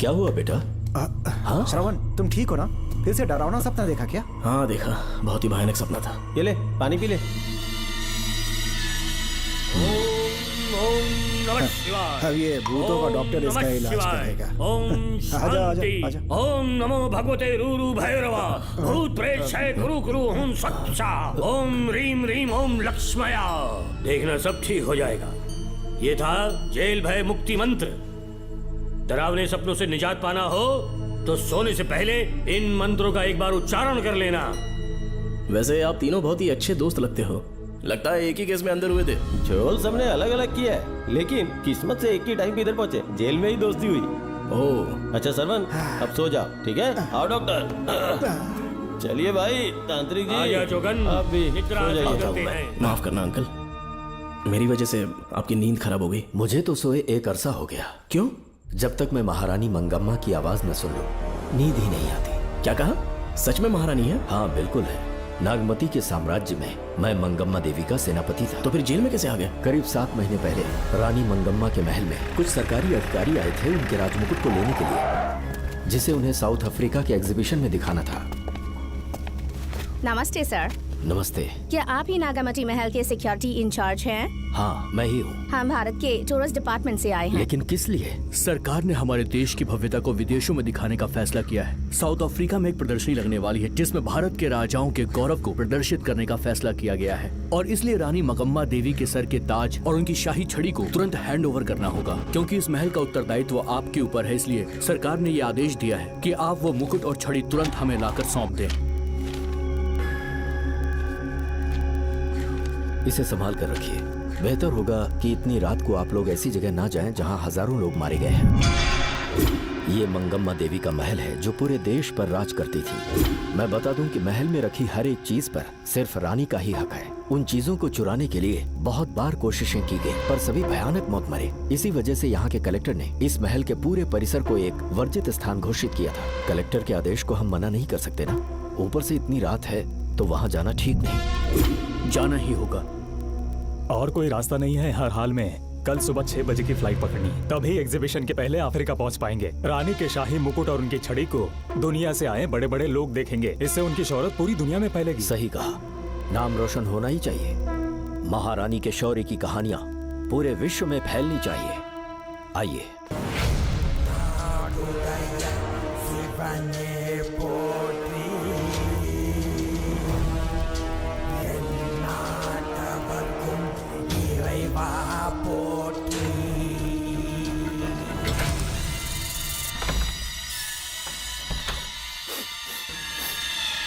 क्या हुआ बेटा? हाँ श्रवण, तुम ठीक हो ना? फिर से डरावना सपना देखा क्या? हाँ देखा, बहुत ही भयानक सपना था। ये ले पानी पी ले। अब ये भूतों का डॉक्टर इसका इलाज करेगा। ओम आजा आजा शांति। आजा। ओम नमो भगवते रूरु भैरवा भूत प्रेत क्षय कुरु कुरु ओम सच्चा ओम रीम रीम ओम लक्ष्मया। देखना सब ठीक हो जाएगा। ये था जेल भय मुक्ति मंत्र। डरावने सपनों से निजात पाना हो तो सोने से पहले इन मंत्रों का एक बार उच्चारण कर लेना। वैसे आप तीनों बहुत ही अच्छे दोस्त लगते हो। लगता है एक ही केस में अंदर हुए थे। झोल सबने अलग अलग किया है, लेकिन किस्मत से एक ही टाइम पे इधर पहुंचे। जेल में ही दोस्ती हुई। ओह अच्छा सरवन, अब सो जाओ, ठीक है? आओ डॉक्टर। चलिए भाई तांत्रिक जी, आजा जोगन, आप भी निद्रा सो जाइए। करते हैं। माफ करना अंकल, मेरी वजह से आपकी नींद खराब हो गई। मुझे तो सोए एक अरसा हो गया। क्यों? जब तक मैं महारानी मंगम्मा की आवाज न सुन लूं, नींद ही नहीं आती। क्या कहा? सच में महारानी है? हाँ बिल्कुल है। नागमती के साम्राज्य में मैं मंगम्मा देवी का सेनापति था। तो फिर जेल में कैसे आ गए? करीब 7 महीने पहले रानी मंगम्मा के महल में कुछ सरकारी अधिकारी आए थे उनके राजमुकुट को लेने के लिए, जिसे उन्हें साउथ अफ्रीका के एग्जीबिशन में दिखाना था। नमस्ते सर। नमस्ते। क्या आप ही नागामती महल के सिक्योरिटी इंचार्ज हैं? हाँ मैं ही हूँ। हम भारत के टूरिस्ट डिपार्टमेंट से आए हैं। लेकिन किस लिए? सरकार ने हमारे देश की भव्यता को विदेशों में दिखाने का फैसला किया है। साउथ अफ्रीका में एक प्रदर्शनी लगने वाली है जिसमें भारत के राजाओं के गौरव को प्रदर्शित करने का फैसला किया गया है, और इसलिए रानी मंगम्मा देवी के सर के ताज और उनकी शाही छड़ी को तुरंत हैंड ओवर करना होगा। क्योंकि इस महल का उत्तरदायित्व आपके ऊपर है, इसलिए सरकार ने ये आदेश दिया है कि आप वो मुकुट और छड़ी तुरंत हमें लाकर सौंप दें। इसे संभाल कर रखिए। बेहतर होगा कि इतनी रात को आप लोग ऐसी जगह ना जाएं जहां हजारों लोग मारे गए हैं। ये मंगम्मा देवी का महल है जो पूरे देश पर राज करती थी। मैं बता दूं कि महल में रखी हर एक चीज पर सिर्फ रानी का ही हक है। उन चीजों को चुराने के लिए बहुत बार कोशिशें की गई, पर सभी भयानक मौत मरे। इसी वजह से यहाँ के कलेक्टर ने इस महल के पूरे परिसर को एक वर्जित स्थान घोषित किया था। कलेक्टर के आदेश को हम मना नहीं कर सकते ना। ऊपर से इतनी रात है तो वहाँ जाना ठीक नहीं। जाना ही होगा। और कोई रास्ता नहीं है। हर हाल में कल सुबह 6 बजे की फ्लाइट पकड़नी है, तभी एग्जीबिशन के पहले अफ्रीका पहुंच पाएंगे। रानी के शाही मुकुट और उनकी छड़ी को दुनिया से आए बड़े बड़े लोग देखेंगे। इससे उनकी शोहरत पूरी दुनिया में फैलेगी। सही कहा, नाम रोशन होना ही चाहिए। महारानी के शौर्य की कहानियां पूरे विश्व में फैलनी चाहिए। आइए।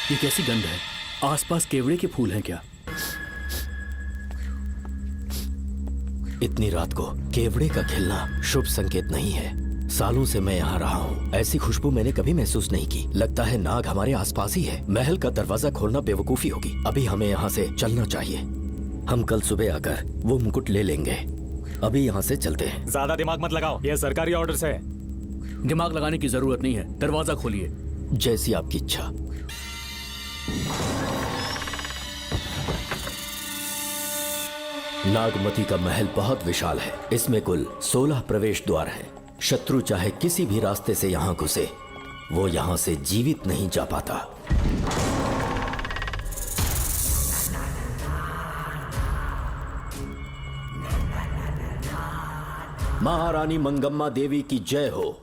ये कैसी गंध है? आसपास केवड़े के फूल हैं क्या? इतनी रात को केवड़े का खिलना शुभ संकेत नहीं है। सालों से मैं यहाँ रहा हूँ, ऐसी खुशबू मैंने कभी महसूस नहीं की। लगता है नाग हमारे आसपास ही है। महल का दरवाजा खोलना बेवकूफी होगी। अभी हमें यहाँ से चलना चाहिए। हम कल सुबह आकर वो मुकुट ले लेंगे। अभी यहाँ से चलते हैं। ज्यादा दिमाग मत लगाओ, ये सरकारी ऑर्डर्स है। दिमाग लगाने की जरूरत नहीं है, दरवाजा खोलिए। जैसी आपकी इच्छा। नागमती का महल बहुत विशाल है। इसमें कुल 16 प्रवेश द्वार हैं। शत्रु चाहे किसी भी रास्ते से यहाँ घुसे, वो यहाँ से जीवित नहीं जा पाता। महारानी मंगम्मा देवी की जय हो।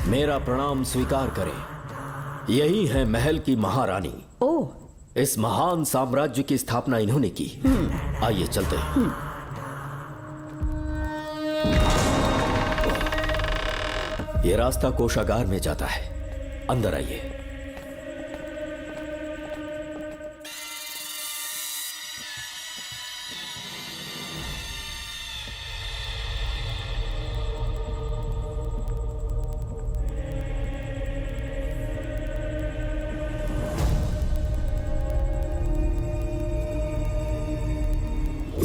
मेरा प्रणाम स्वीकार करें। यही है महल की महारानी। ओह, इस महान साम्राज्य की स्थापना इन्होंने की। आइए चलते हैं। ये रास्ता कोषागार में जाता है। अंदर आइए।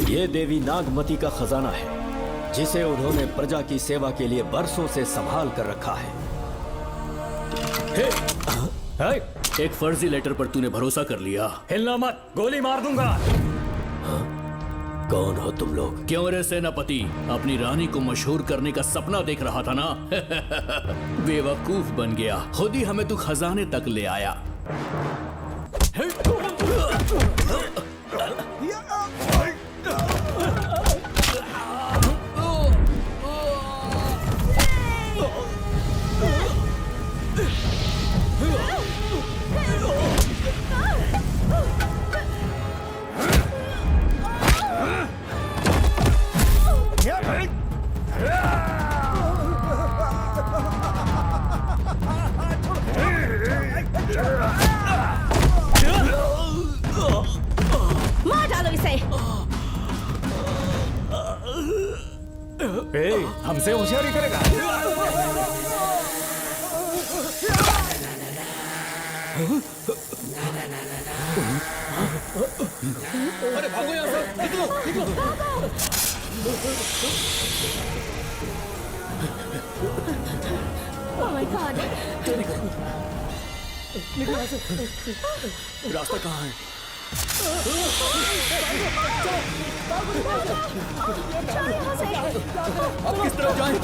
ये देवी नागमती का खजाना है, जिसे उन्होंने प्रजा की सेवा के लिए बरसों से संभाल कर रखा है। एक फर्जी लेटर पर तूने भरोसा कर लिया। हिलना मत, गोली मार दूंगा। कौन हो तुम लोग? क्यों रे सेनापति, अपनी रानी को मशहूर करने का सपना देख रहा था ना? बेवकूफ बन गया, खुद ही हमें तू खजाने तक ले आया। मार डालो इसे। हमसे होशियारी करेगा। अरे भागो यहाँ से, निकलो निकलो। Oh my God! रास्ता कहाँ है? अब किस तरफ जाएं?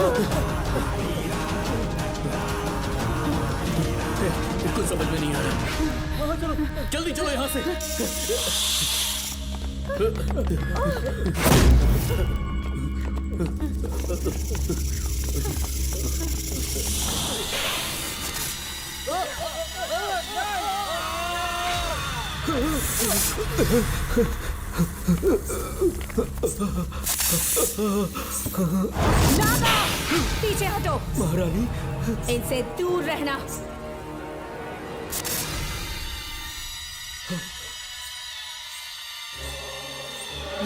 कुछ समझ में नहीं आ रहा। जल्दी चलो यहाँ से। नागा, पीछे हटो। महारानी, इनसे दूर रहना।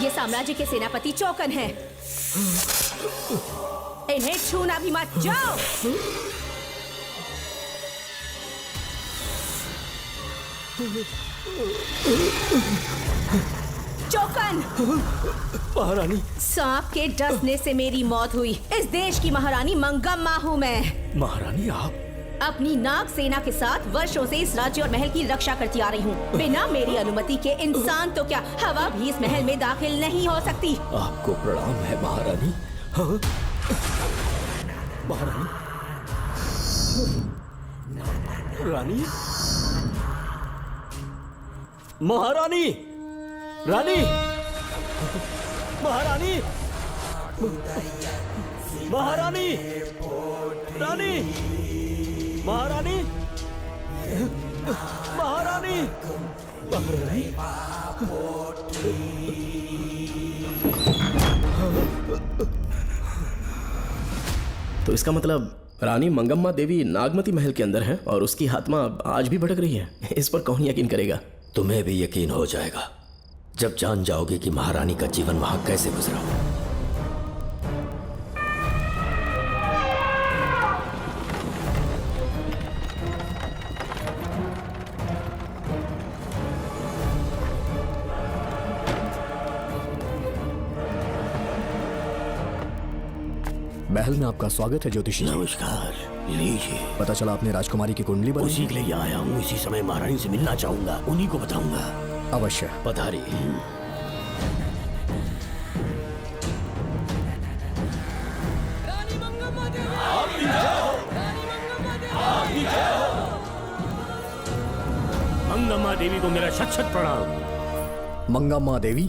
ये साम्राज्य के सेनापति चौकन हैं। इन्हें छूना भी मत। जाओ। चौकन, महारानी। सांप के डसने से मेरी मौत हुई। इस देश की महारानी मंगम्मा हूँ मैं। महारानी आप? अपनी नाग सेना के साथ वर्षों से इस राज्य और महल की रक्षा करती आ रही हूँ। बिना मेरी अनुमति के इंसान तो क्या, हवा भी इस महल में दाखिल नहीं हो सकती। आपको प्रणाम है महारानी। हाँ? महारानी, रानी, महारानी, रानी, महारानी, महारानी, रानी, महारानी, महारानी, तो इसका मतलब रानी मंगम्मा देवी नागमती महल के अंदर है और उसकी आत्मा आज भी भटक रही है। इस पर कौन यकीन करेगा? तुम्हें भी यकीन हो जाएगा जब जान जाओगे कि महारानी का जीवन वहां कैसे गुजरा। महल में आपका स्वागत है ज्योतिषी। नमस्कार, लीजिए। पता चला आपने राजकुमारी की कुंडली बनाई। उसी के लिए आया हूँ। इसी समय महारानी से मिलना चाहूंगा, उन्हीं को बताऊंगा। अवश्य। पधारी। मंगम्मा देवी को मेरा शत शत प्रणाम। मंगम्मा देवी,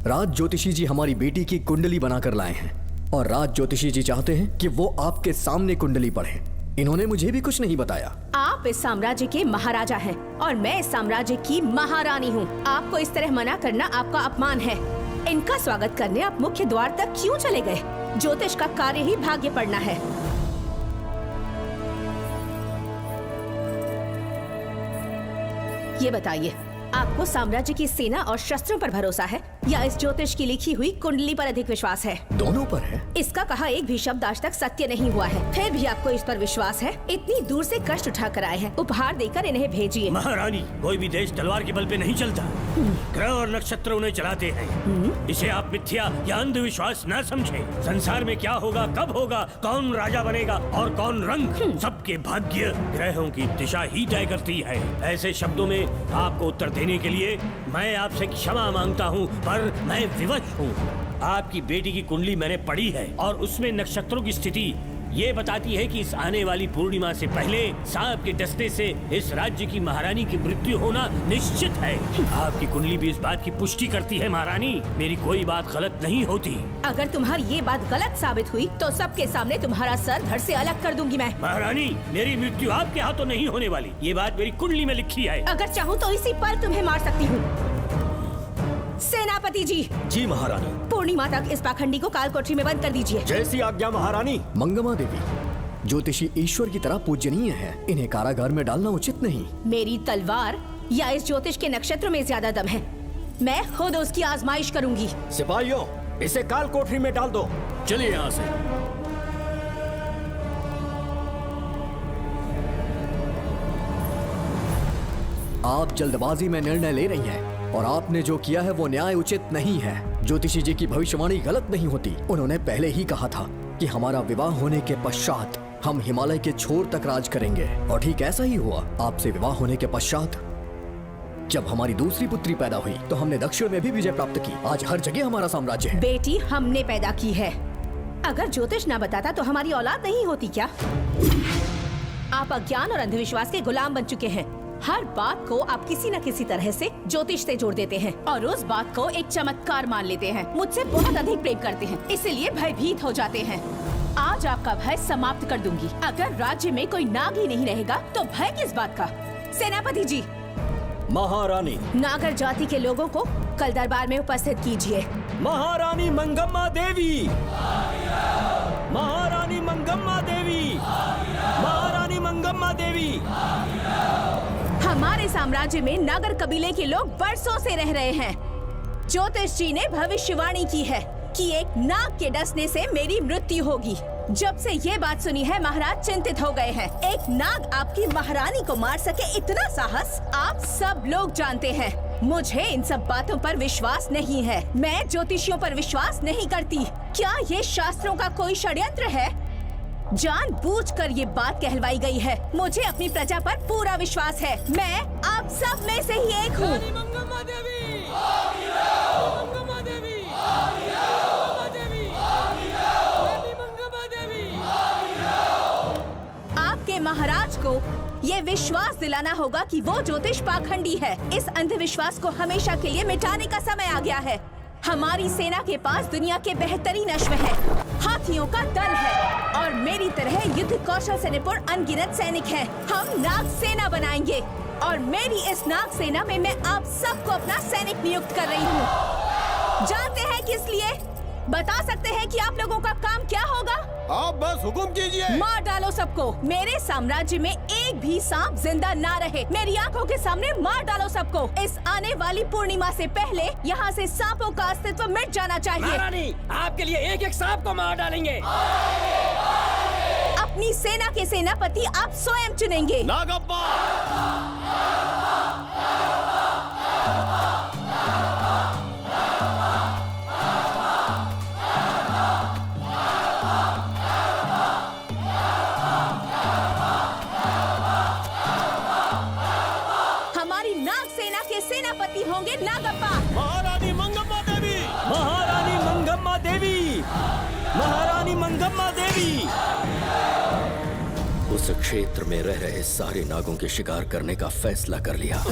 राज ज्योतिषी जी हमारी बेटी की कुंडली बनाकर लाए हैं और राज ज्योतिषी जी चाहते हैं कि वो आपके सामने कुंडली पढ़ें। इन्होंने मुझे भी कुछ नहीं बताया। आप इस साम्राज्य के महाराजा हैं और मैं इस साम्राज्य की महारानी हूँ। आपको इस तरह मना करना आपका अपमान है। इनका स्वागत करने आप मुख्य द्वार तक क्यों चले गए? ज्योतिष का कार्य ही भाग्य पढ़ना है। ये बताइए, आपको साम्राज्य की सेना और शस्त्रों पर भरोसा है या इस ज्योतिष की लिखी हुई कुंडली पर अधिक विश्वास है? दोनों पर है। इसका कहा एक भी शब्द आज तक सत्य नहीं हुआ है, फिर भी आपको इस पर विश्वास है? इतनी दूर से कष्ट उठा कर आए हैं, उपहार देकर इन्हें भेजिए। महारानी, कोई भी देश तलवार के बल पे नहीं चलता। ग्रह और नक्षत्र उन्हें चलाते हैं। इसे आप मिथ्या या अंधविश्वास न समझे। संसार में क्या होगा, कब होगा, कौन राजा बनेगा और कौन रंग, सबके भाग्य ग्रहों की दिशा ही तय करती है। ऐसे शब्दों में आपको उत्तर देने के लिए मैं आपसे क्षमा मांगता हूँ, पर पर मैं विवश हूँ। आपकी बेटी की कुंडली मैंने पढ़ी है और उसमें नक्षत्रों की स्थिति ये बताती है कि इस आने वाली पूर्णिमा से पहले सांप के डसने से इस राज्य की महारानी की मृत्यु होना निश्चित है। आपकी कुंडली भी इस बात की पुष्टि करती है महारानी, मेरी कोई बात गलत नहीं होती। अगर तुम्हारी ये बात गलत साबित हुई तो सबके सामने तुम्हारा सर धड़ से अलग कर दूंगी मैं। महारानी, मेरी मृत्यु आपके हाथों नहीं होने वाली, ये बात मेरी कुंडली में लिखी है। अगर चाहूँ तो इसी पल तुम्हें मार सकती हूँ। सेनापति जी। जी महारानी। पूर्णिमा तक इस पाखंडी को काल कोठरी में बंद कर दीजिए। जैसी आज्ञा महारानी। मंगम्मा देवी ज्योतिषी ईश्वर की तरह पूजनीय है, इन्हें कारागार में डालना उचित नहीं। मेरी तलवार या इस ज्योतिष के नक्षत्र में ज्यादा दम है, मैं खुद उसकी आजमाइश करूंगी। सिपाहियों, इसे काल कोठरी में डाल दो। चलिए यहाँ से। आप जल्दबाजी में निर्णय ले रही हैं और आपने जो किया है वो न्याय उचित नहीं है। ज्योतिषी जी की भविष्यवाणी गलत नहीं होती। उन्होंने पहले ही कहा था कि हमारा विवाह होने के पश्चात हम हिमालय के छोर तक राज करेंगे, और ठीक ऐसा ही हुआ। आपसे विवाह होने के पश्चात जब हमारी दूसरी पुत्री पैदा हुई तो हमने दक्षिण में भी विजय प्राप्त की। आज हर जगह हमारा साम्राज्य है। बेटी हमने पैदा की है, अगर ज्योतिष ना बताता तो हमारी औलाद नहीं होती क्या? आप अज्ञान और अंधविश्वास के गुलाम बन चुके हैं। हर बात को आप किसी न किसी तरह से ज्योतिष से जोड़ देते हैं और उस बात को एक चमत्कार मान लेते हैं। मुझसे बहुत अधिक प्रेम करते हैं, इसीलिए भयभीत हो जाते हैं। आज आपका भय समाप्त कर दूंगी। अगर राज्य में कोई नाग ही नहीं रहेगा तो भय किस बात का? सेनापति जी। महारानी। नागर जाति के लोगों को कल दरबार में उपस्थित कीजिए। महारानी मंगम्मा देवी। महारानी मंगम्मा देवी। महारानी मंगम्मा देवी। हमारे साम्राज्य में नागर कबीले के लोग बरसों से रह रहे हैं। ज्योतिष जी ने भविष्यवाणी की है कि एक नाग के डसने से मेरी मृत्यु होगी। जब से ये बात सुनी है महाराज चिंतित हो गए हैं। एक नाग आपकी महारानी को मार सके इतना साहस आप सब लोग जानते हैं। मुझे इन सब बातों पर विश्वास नहीं है। मैं ज्योतिषियों पर विश्वास नहीं करती। क्या ये शास्त्रों का कोई षड्यंत्र है? जानबूझकर ये बात कहलवाई गई है। मुझे अपनी प्रजा पर पूरा विश्वास है। मैं आप सब में से ही एक हूँ। आपके महाराज को ये विश्वास दिलाना होगा कि वो ज्योतिष पाखंडी है। इस अंधविश्वास को हमेशा के लिए मिटाने का समय आ गया है। हमारी सेना के पास दुनिया के बेहतरीन अश्व है, हाथियों का दल है और मेरी तरह युद्ध कौशल से निपुण अनगिनत सैनिक हैं। हम नाग सेना बनाएंगे और मेरी इस नाग सेना में मैं आप सबको अपना सैनिक नियुक्त कर रही हूँ। जानते हैं किस लिए? बता सकते हैं कि आप लोगों का काम क्या होगा? आप बस हुक्म कीजिए। मार डालो सबको। मेरे साम्राज्य में एक भी सांप जिंदा ना रहे। मेरी आंखों के सामने मार डालो सबको। इस आने वाली पूर्णिमा से पहले यहाँ से सांपों का अस्तित्व मिट जाना चाहिए। महारानी, आपके लिए एक एक सांप को मार डालेंगे। अपनी सेना के सेनापति आप स्वयं चुनेंगे। नागप्पा। सेनापति होंगे नागप्पा। महारानी मंगम्मा देवी। महारानी मंगम्मा देवी। महारानी मंगम्मा देवी। उस क्षेत्र में रह रहे सारे नागों के शिकार करने का फैसला कर लिया।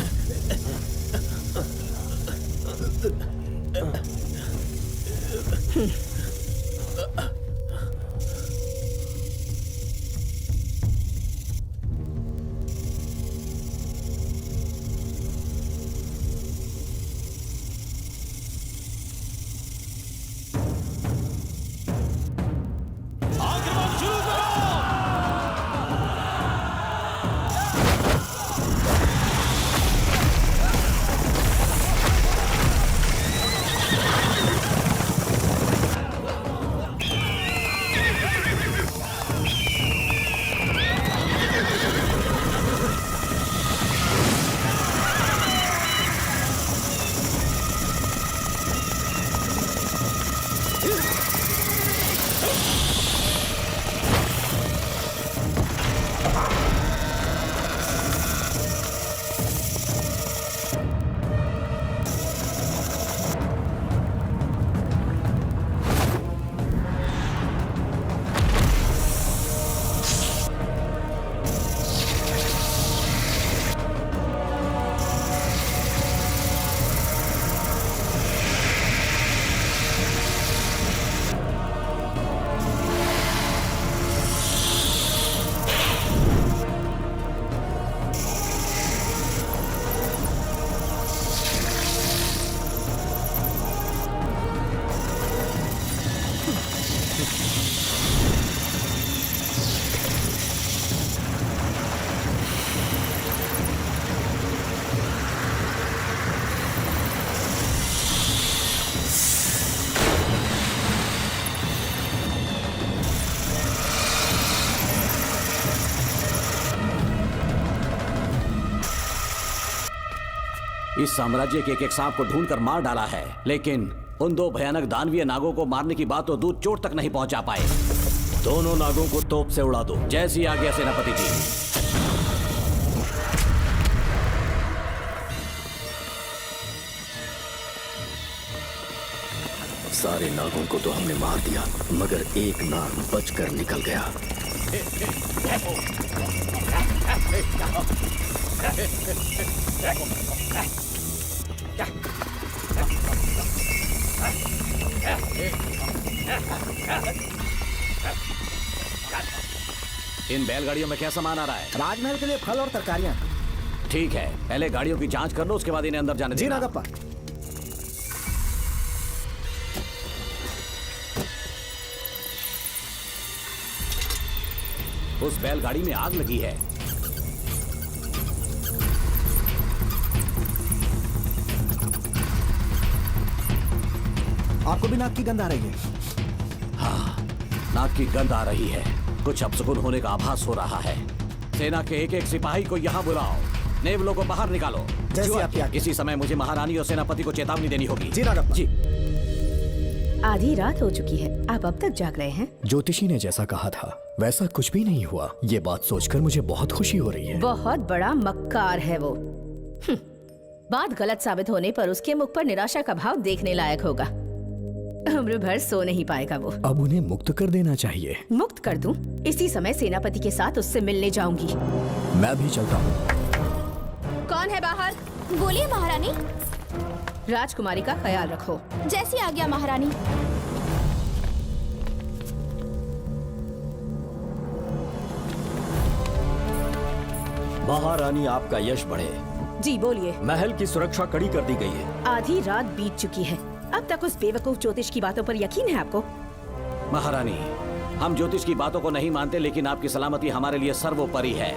इस साम्राज्य के एक एक सांप को ढूंढकर मार डाला है, लेकिन उन दो भयानक दानवीय नागों को मारने की बात तो दूर चोट तक नहीं पहुंचा पाए। दोनों नागों को तोप से उड़ा दो। जैसी आज्ञा सेनापति जी। सारे नागों को तो हमने मार दिया, मगर एक नाग बचकर निकल गया। इन बैलगाड़ियों में क्या सामान आ रहा है? राजमहल के लिए फल और तरकारियां। ठीक है, पहले गाड़ियों की जांच कर लो, उसके बाद इन्हें अंदर जाने जी देना। नागप्पा। उस बैलगाड़ी में आग लगी है। आपको भी नाक की गंध आ रही है? हाँ, नाक की गंध आ रही है। कुछ अपशकुन होने का आभास हो रहा है। सेना के एक एक सिपाही को यहाँ बुलाओ, नेवलों को बाहर निकालो। जैसी आपकी आज्ञा। इसी समय मुझे महारानी और सेनापति को चेतावनी देनी होगी। जी नागप्पा। जी। आधी रात हो चुकी है, आप अब तक जाग रहे हैं? ज्योतिषी ने जैसा कहा था वैसा कुछ भी नहीं हुआ। ये बात सोचकर मुझे बहुत खुशी हो रही है। बहुत बड़ा मक्कार है वो। बात गलत साबित होने पर उसके मुख पर निराशा का भाव देखने लायक होगा। उम्र भर सो नहीं पाएगा वो। अब उन्हें मुक्त कर देना चाहिए। मुक्त कर दूं? इसी समय सेनापति के साथ उससे मिलने जाऊंगी। मैं भी चलता हूँ। कौन है बाहर? बोलिए महारानी। राजकुमारी का ख्याल रखो। जैसी आज्ञा महारानी। महारानी, आपका यश बढ़े। जी बोलिए। महल की सुरक्षा कड़ी कर दी गई है। आधी रात बीत चुकी है, अब तक उस बेवकूफ ज्योतिष की बातों पर यकीन है आपको? महारानी, हम ज्योतिष की बातों को नहीं मानते, लेकिन आपकी सलामती हमारे लिए सर्वोपरि है।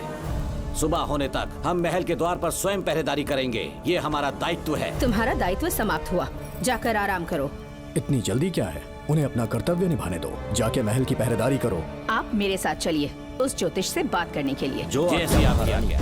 सुबह होने तक हम महल के द्वार पर स्वयं पहरेदारी करेंगे, ये हमारा दायित्व है। तुम्हारा दायित्व समाप्त हुआ, जाकर आराम करो। इतनी जल्दी क्या है? उन्हें अपना कर्तव्य निभाने दो। जाके महल की पहरेदारी करो। आप मेरे साथ चलिए उस ज्योतिष से बात करने के लिए। जो जैसी आपकी आज्ञा।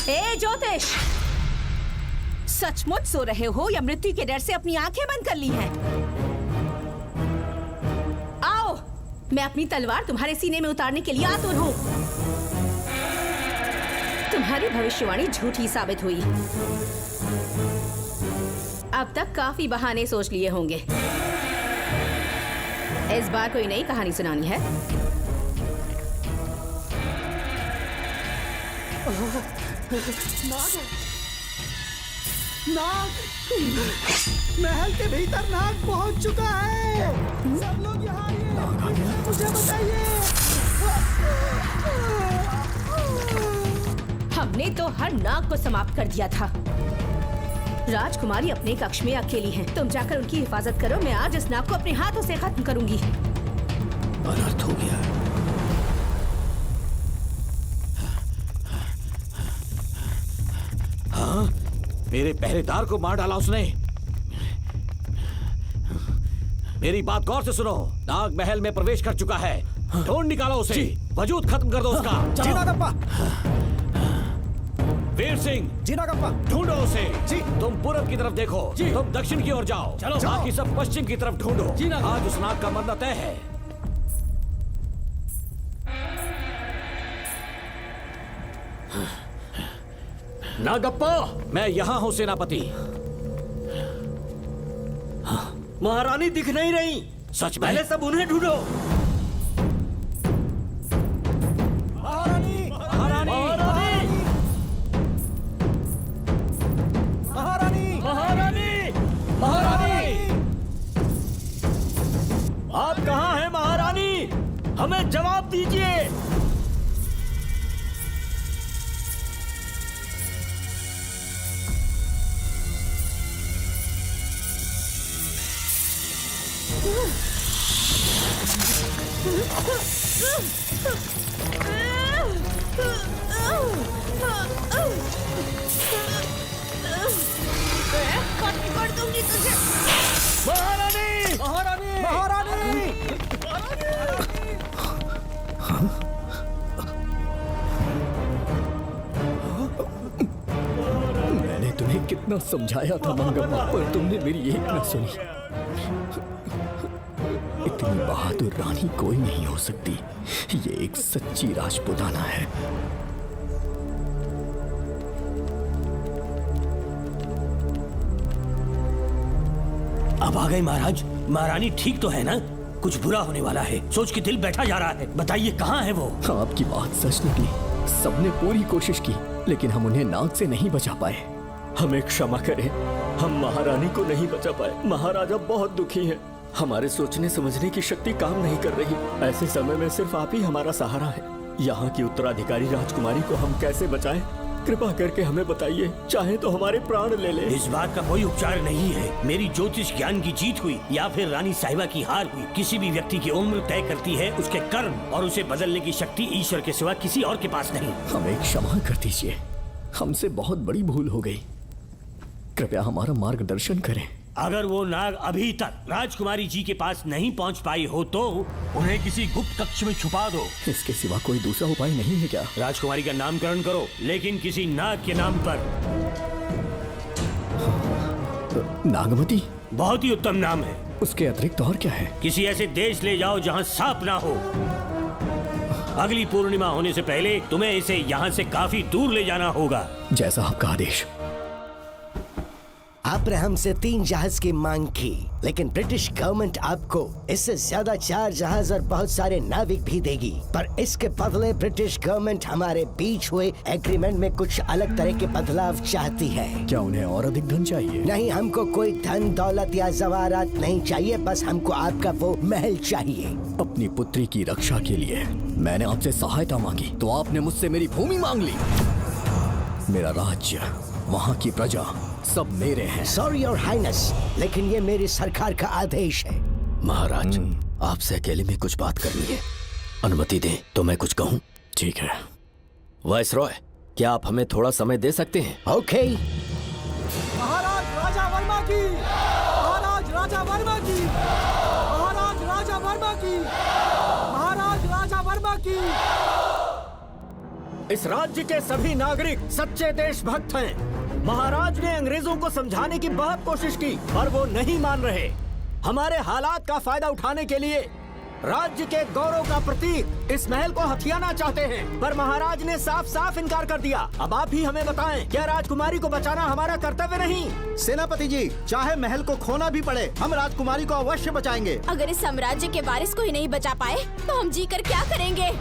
ए ज्योतिष, सचमुच सो रहे हो या मृत्यु के डर से अपनी आंखें बंद कर ली हैं? आओ, मैं अपनी तलवार तुम्हारे सीने में उतारने के लिए आतुर हूं। तुम्हारी भविष्यवाणी झूठी साबित हुई। अब तक काफी बहाने सोच लिए होंगे। इस बार कोई नई कहानी सुनानी है? नाग! महल के भीतर नाग पहुंच चुका है। सब लोग यहाँ आइए। मुझे बताइए। हमने तो हर नाग को समाप्त कर दिया था। राजकुमारी अपने कक्ष में अकेली है, तुम जाकर उनकी हिफाजत करो। मैं आज इस नाग को अपने हाथों से खत्म करूंगी। अनर्थ हो गया। हाँ, मेरे पहरेदार को मार डाला उसने। मेरी बात गौर से सुनो। नाग महल में प्रवेश कर चुका है। ढूंढ निकालो उसे। वजूद खत्म कर दो उसका। जी नागप्पा। वीर सिंह, जी नागप्पा। ढूंढो उसे। जी। तुम पूरब की तरफ देखो। तुम दक्षिण की ओर जाओ। चलो। बाकी सब पश्चिम की तरफ ढूंढो। आज उस नाग का मरना तय है। नागप्पा, मैं यहाँ हूँ सेनापति। महारानी दिख नहीं रही। सच में? पहले सब उन्हें ढूंढो। महारानी! महारानी! महारानी! महारानी! महारानी! आप कहाँ हैं महारानी? हमें जवाब दीजिए। मारूंगी तुझे। महारानी महारानी महारानी मैंने तुम्हें कितना समझाया था मंगम्मा, पर तुमने मेरी एक न सुनी। इतनी बहादुर रानी कोई नहीं हो सकती। ये एक सच्ची राजपुताना है। अब आ गए महाराज। महारानी ठीक तो है ना? कुछ बुरा होने वाला है, सोच के दिल बैठा जा रहा है। बताइए कहाँ है वो? आपकी बात सच निकली। सबने पूरी कोशिश की, लेकिन हम उन्हें नाग से नहीं बचा पाए। हमें क्षमा करें, हम महारानी को नहीं बचा पाए। महाराजा बहुत दुखी है। हमारे सोचने समझने की शक्ति काम नहीं कर रही। ऐसे समय में सिर्फ आप ही हमारा सहारा है। यहाँ की उत्तराधिकारी राजकुमारी को हम कैसे बचाएं? कृपा करके हमें बताइए, चाहे तो हमारे प्राण ले ले। इस बात का कोई उपचार नहीं है। मेरी ज्योतिष ज्ञान की जीत हुई या फिर रानी साहिबा की हार हुई। किसी भी व्यक्ति की उम्र तय करती है उसके कर्म, और उसे बदलने की शक्ति ईश्वर के सिवा किसी और के पास नहीं। हमें क्षमा कर दीजिए, हमसे बहुत बड़ी भूल हो गई। कृपया हमारा मार्गदर्शन करें। अगर वो नाग अभी तक राजकुमारी जी के पास नहीं पहुंच पाई हो तो उन्हें किसी गुप्त कक्ष में छुपा दो। इसके सिवा कोई दूसरा उपाय नहीं है क्या? राजकुमारी का नामकरण करो, लेकिन किसी नाग के नाम पर। नागमती बहुत ही उत्तम नाम है। उसके अतिरिक्त और क्या है? किसी ऐसे देश ले जाओ जहाँ सांप ना हो। अगली पूर्णिमा होने से पहले तुम्हें इसे यहाँ से काफी दूर ले जाना होगा। जैसा आपका आदेश। आपने हमसे 3 जहाज की मांग की, लेकिन ब्रिटिश गवर्नमेंट आपको इससे ज्यादा 4 जहाज और बहुत सारे नाविक भी देगी। पर इसके बदले ब्रिटिश गवर्नमेंट हमारे बीच हुए एग्रीमेंट में कुछ अलग तरह के बदलाव चाहती है। क्या उन्हें और अधिक धन चाहिए? नहीं, हमको कोई धन दौलत या जवाहरात नहीं चाहिए, बस हमको आपका वो महल चाहिए। अपनी पुत्री की रक्षा के लिए मैंने आपसे सहायता मांगी तो आपने मुझसे मेरी भूमि मांग ली। मेरा राज्य, वहाँ की प्रजा सब मेरे हैं। सॉरी योर हाइनेस, लेकिन ये मेरी सरकार का आदेश है। महाराज, आपसे अकेले में कुछ बात करनी है। अनुमति दें तो मैं कुछ कहूँ? ठीक है। वायसरॉय, क्या आप हमें थोड़ा समय दे सकते हैं? ओके। महाराज राजा वर्मा की, महाराज राजा वर्मा की, महाराज राजा वर्मा की, महाराज राजा वर्मा की। इस राज्य के सभी नागरिक सच्चे देशभक्त हैं। महाराज ने अंग्रेजों को समझाने की बहुत कोशिश की, पर वो नहीं मान रहे। हमारे हालात का फायदा उठाने के लिए राज्य के गौरव का प्रतीक इस महल को हथियाना चाहते हैं, पर महाराज ने साफ साफ इनकार कर दिया। अब आप ही हमें बताएं, क्या राजकुमारी को बचाना हमारा कर्तव्य नहीं? सेनापति जी, चाहे महल को खोना भी पड़े, हम राजकुमारी को अवश्य बचाएंगे। अगर इस साम्राज्य के वारिस को ही नहीं बचा पाए तो हम जीकर क्या करेंगे?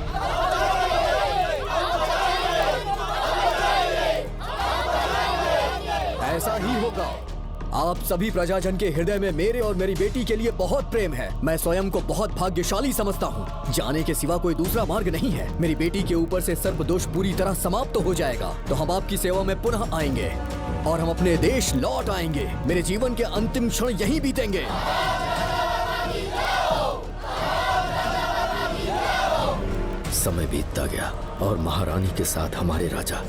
ऐसा ही होगा। आप सभी प्रजाजन के हृदय में मेरे और मेरी बेटी के लिए बहुत प्रेम है। मैं स्वयं को बहुत भाग्यशाली समझता हूँ। जाने के सिवा कोई दूसरा मार्ग नहीं है। मेरी बेटी के ऊपर से सर्पदोष पूरी तरह समाप्त हो जाएगा तो हम आपकी सेवा में पुनः आएंगे और हम अपने देश लौट आएंगे। मेरे जीवन के अंतिम क्षण यहीं बीतेंगे। समय बीतता गया और महारानी के साथ हमारे राजा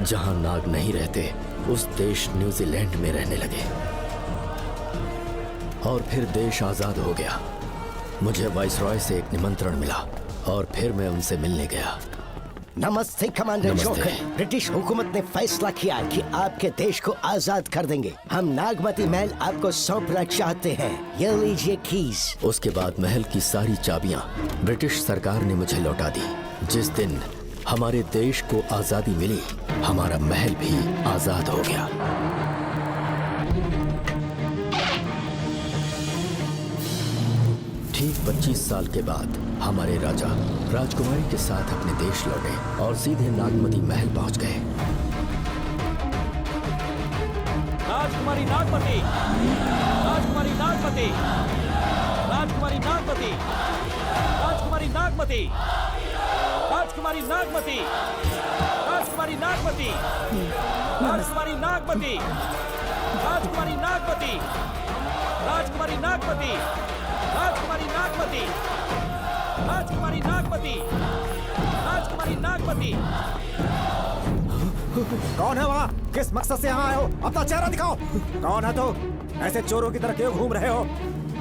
जहां नाग नहीं रहते उस देश न्यूजीलैंड में रहने लगे और फिर देश आजाद हो गया। मुझे वाइसरॉय से एक निमंत्रण मिला और फिर मैं उनसे मिलने गया। नमस्ते कमांडर नमस्ते। जोकर। ब्रिटिश हुकूमत ने फैसला किया कि आपके देश को आजाद कर देंगे। हम नागमती महल आपको सौंपना चाहते हैं। ये लीजिए कीज। उसके बाद महल की सारी चाबियां ब्रिटिश सरकार ने मुझे लौटा दी। जिस दिन हमारे देश को आजादी मिली, हमारा महल भी आजाद हो गया। ठीक 25 साल के बाद हमारे राजा राजकुमारी के साथ अपने देश लौटे और सीधे नागमती महल पहुंच गए। राजकुमारी नागमती, राजकुमारी नागमती, राजकुमारी नागमती, राजकुमारी नागमती, राजकुमारी नागमती, राजकुमारी नागमती, राजकुमारी नागमती, राजकुमारी नागमती, राजकुमारी नागमती, राजकुमारी नागमती, राजकुमारी नागमती, राजकुमारी नागमती। कौन है वहाँ? किस मकसद से यहाँ आए हो? अपना चेहरा दिखाओ। कौन है तो? ऐसे चोरों की तरह क्यों घूम रहे हो?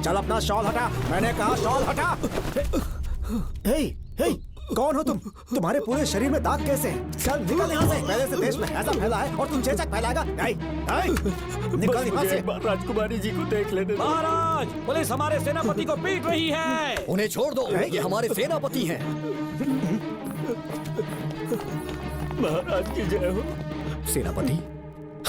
चल अपना शॉल हटा, मैंने कहा शॉल हटा। हे, हे, कौन हो तुम? तुम्हारे पूरे शरीर में दाग कैसे हैं? चल निकल यहाँ से। पहले से देश में ऐसा फैला है और तुम चेचक फैलाएगा? निकल यहाँ से। राजकुमारी जी को देख लेने दो। महाराज, पुलिस हमारे सेनापति को पीट रही है। उन्हें छोड़ दो, ये हमारे सेनापति हैं। महाराज की जय हो। सेनापति,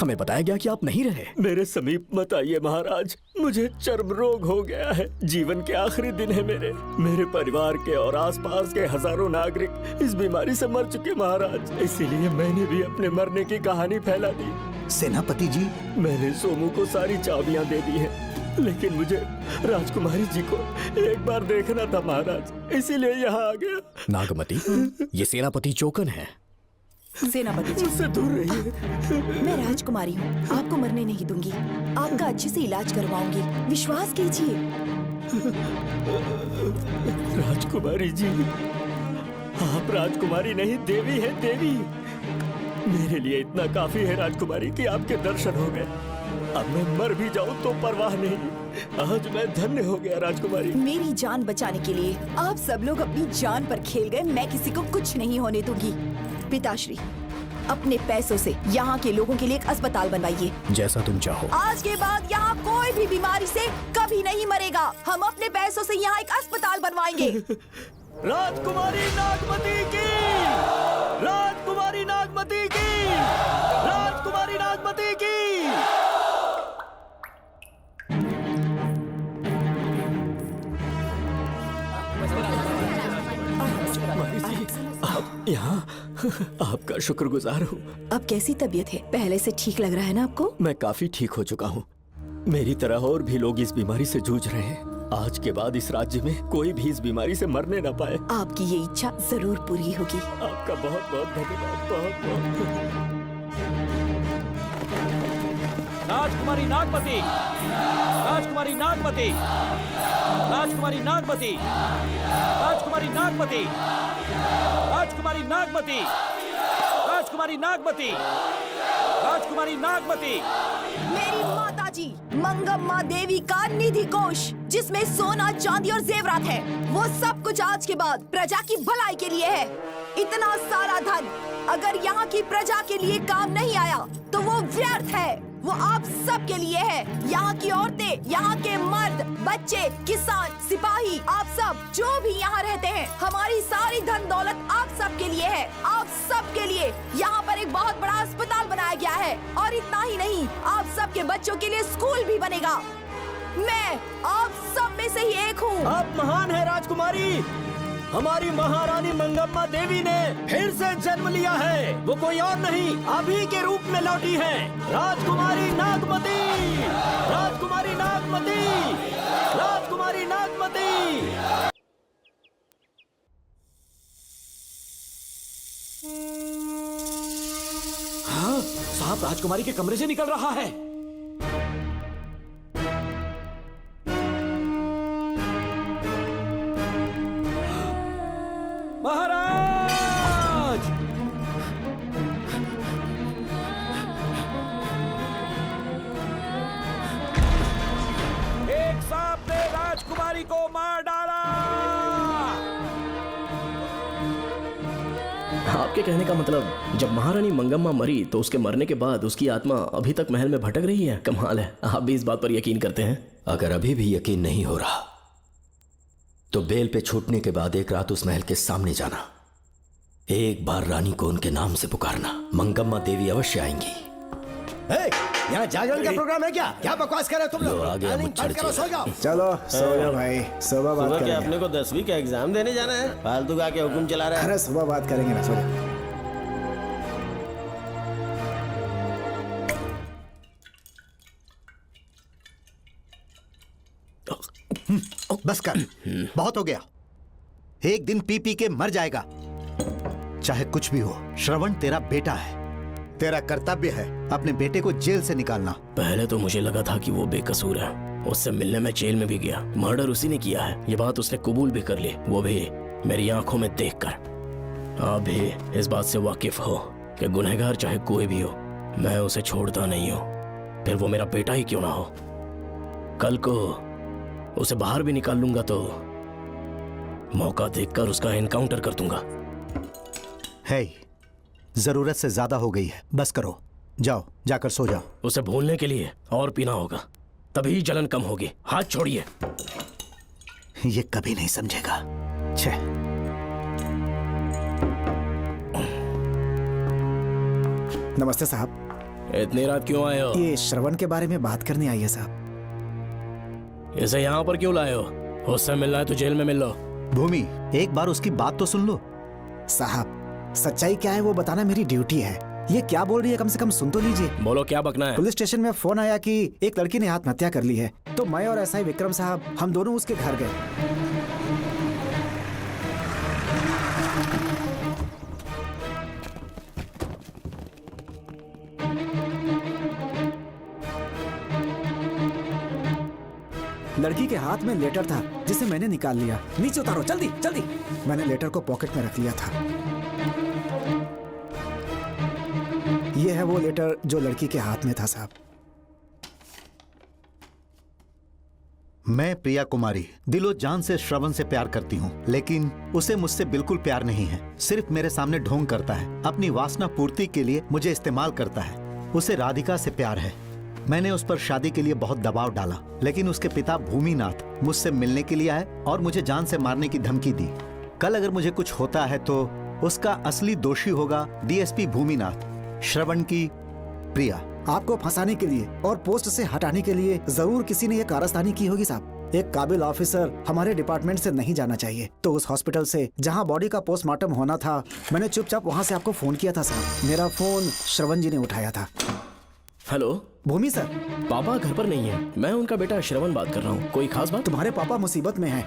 हमें बताया गया कि आप नहीं रहे। मेरे समीप मत आइए महाराज, मुझे चर्म रोग हो गया है। जीवन के आखिरी दिन है मेरे परिवार के और आसपास के हजारों नागरिक इस बीमारी से मर चुके महाराज। इसीलिए मैंने भी अपने मरने की कहानी फैला दी। सेनापति जी, मैंने सोमू को सारी चाबियां दे दी हैं, लेकिन मुझे राजकुमारी जी को एक बार देखना था महाराज, इसीलिए यहाँ आ गया। नागमती, ये सेनापति चोकन है। सेनापति जी, उससे दूर रहिए। मैं राजकुमारी हूँ, आपको मरने नहीं दूंगी। आपका अच्छे से इलाज करवाऊंगी, विश्वास कीजिए। राजकुमारी जी, आप राजकुमारी नहीं देवी है, देवी। मेरे लिए इतना काफी है राजकुमारी कि आपके दर्शन हो गए। अब मैं मर भी जाऊं तो परवाह नहीं। आज मैं धन्य हो गया राजकुमारी। मेरी जान बचाने के लिए आप सब लोग अपनी जान पर खेल गए। मैं किसी को कुछ नहीं होने दूंगी। पिताश्री, अपने पैसों से यहाँ के लोगों के लिए एक अस्पताल बनवाइए। जैसा तुम चाहो। आज के बाद यहाँ कोई भी बीमारी से कभी नहीं मरेगा। हम अपने पैसों से यहाँ एक अस्पताल बनवाएंगे। राजकुमारी नागमती की, राजकुमारी नागमती की, राजकुमारी नागमती की। आप यहाँ, आपका शुक्रगुजार हूँ। अब कैसी तबीयत है? पहले से ठीक लग रहा है ना आपको? मैं काफी ठीक हो चुका हूँ। मेरी तरह और भी लोग इस बीमारी से जूझ रहे हैं। आज के बाद इस राज्य में कोई भी इस बीमारी से मरने न पाए। आपकी ये इच्छा जरूर पूरी होगी। आपका बहुत बहुत धन्यवाद, बहुत बहुत। राजकुमारी नागमती, राजकुमारी नागमती, राजकुमारी नागमती, राजकुमारी नागमती, राजकुमारी नागमती, राजकुमारी नागमती, राजकुमारी नागमती। मेरी माता जी मंगम्मा देवी का निधि कोष, जिसमें सोना, चांदी और जेवरात है, वो सब कुछ आज के बाद प्रजा की भलाई के लिए है। इतना सारा धन अगर यहाँ की प्रजा के लिए काम नहीं आया तो वो व्यर्थ है। वो आप सब के लिए है। यहाँ की औरतें, यहाँ के मर्द, बच्चे, किसान, सिपाही, आप सब जो भी यहाँ रहते हैं, हमारी सारी धन दौलत आप सब के लिए है। आप सब के लिए यहाँ पर एक बहुत बड़ा अस्पताल बनाया गया है और इतना ही नहीं, आप सब के बच्चों के लिए स्कूल भी बनेगा। मैं आप सब में से ही एक हूँ। आप महान है राजकुमारी। हमारी महारानी मंगम्मा देवी ने फिर से जन्म लिया है। वो कोई और नहीं, अभी के रूप में लौटी है। राजकुमारी नागमती, राजकुमारी नागमती, राजकुमारी नागमती। हाँ, साहब राजकुमारी के कमरे से निकल रहा है। महाराज! एक सांप ने राजकुमारी को मार डाला। आपके कहने का मतलब जब महारानी मंगम्मा मरी तो उसके मरने के बाद उसकी आत्मा अभी तक महल में भटक रही है? कमाल है, आप भी इस बात पर यकीन करते हैं? अगर अभी भी यकीन नहीं हो रहा तो बेल पे छूटने के बाद एक रात उस महल के सामने जाना, एक बार रानी को उनके नाम से पुकारना। मंगम्मा देवी अवश्य आएंगी। यहाँ जागरण का प्रोग्राम है क्या? क्या बकवास कर रहे हो तुम लोग? आगे मत बंद करो, सो जाओ। चलो सो जाओ भाई, सुबह बात सुबह क्या करेंगे। अपने को 10वीं का एग्जाम देने जाना है? फालतू का के हुक्म चला रहा है। अरे सुबह बात करेंगे ना, सो जाओ। बस कर, बहुत हो गया। एक दिन पी पी के मर जाएगा। चाहे कुछ भी हो, श्रवण तेरा बेटा है। तेरा कर्तव्य है अपने बेटे को जेल से निकालना। पहले तो मुझे लगा था कि वो बेकसूर है। उससे मिलने में जेल में भी गया। मर्डर उसी ने किया है, ये बात उसने कबूल भी कर ली, वो भी मेरी आंखों में देखकर। आप भी इस बात से वाकिफ हो। कि गुनहगार चाहे कोई भी हो, मैं उसे छोड़ता नहीं हूं, फिर वो मेरा बेटा ही क्यों ना हो। कल को उसे बाहर भी निकाल लूंगा तो मौका देखकर उसका एनकाउंटर कर दूंगा। है, जरूरत से ज्यादा हो गई है, बस करो, जाओ जाकर सो जाओ। उसे भूलने के लिए और पीना होगा, तभी जलन कम होगी। हाथ छोड़िए। ये कभी नहीं समझेगा। छे। नमस्ते साहब। इतनी रात क्यों आए हो? ये श्रवण के बारे में बात करने आई है साहब। इसे यहाँ पर क्यों लाए हो? उससे मिलना है तो जेल में मिल लो। भूमि, एक बार उसकी बात तो सुन लो। साहब, सच्चाई क्या है वो बताना मेरी ड्यूटी है। ये क्या बोल रही है, कम से कम सुन तो लीजिए। बोलो, क्या बकना है? पुलिस स्टेशन में फोन आया कि एक लड़की ने आत्महत्या कर ली है, तो मैं और एसआई विक्रम साहब हम दोनों उसके घर गए। लड़की के हाथ में लेटर था जिसे मैंने निकाल लिया। नीचे उतारो, जल्दी जल्दी। मैंने लेटर को पॉकेट में रख लिया था। ये है वो लेटर जो लड़की के हाथ में था साहब। मैं प्रिया कुमारी दिलो जान से श्रवण से प्यार करती हूँ, लेकिन उसे मुझसे बिल्कुल प्यार नहीं है। सिर्फ मेरे सामने ढोंग करता है, अपनी वासना पूर्ति के लिए मुझे इस्तेमाल करता है। उसे राधिका से प्यार है। मैंने उस पर शादी के लिए बहुत दबाव डाला, लेकिन उसके पिता भूमिनाथ मुझसे मिलने के लिए आए और मुझे जान से मारने की धमकी दी। कल अगर मुझे कुछ होता है तो उसका असली दोषी होगा डीएसपी भूमिनाथ। श्रवण की प्रिया। आपको फंसाने के लिए और पोस्ट से हटाने के लिए जरूर किसी ने ये कारस्तानी की होगी साहब। एक काबिल ऑफिसर हमारे डिपार्टमेंट से नहीं जाना चाहिए। तो उस हॉस्पिटल से जहां बॉडी का पोस्टमार्टम होना था, मैंने चुपचाप वहां से आपको फोन किया था साहब। मेरा फोन श्रवण जी ने उठाया था। हेलो भूमि सर। पापा घर पर नहीं है, मैं उनका बेटा श्रवण बात कर रहा हूँ। कोई खास बात? तुम्हारे पापा मुसीबत में हैं।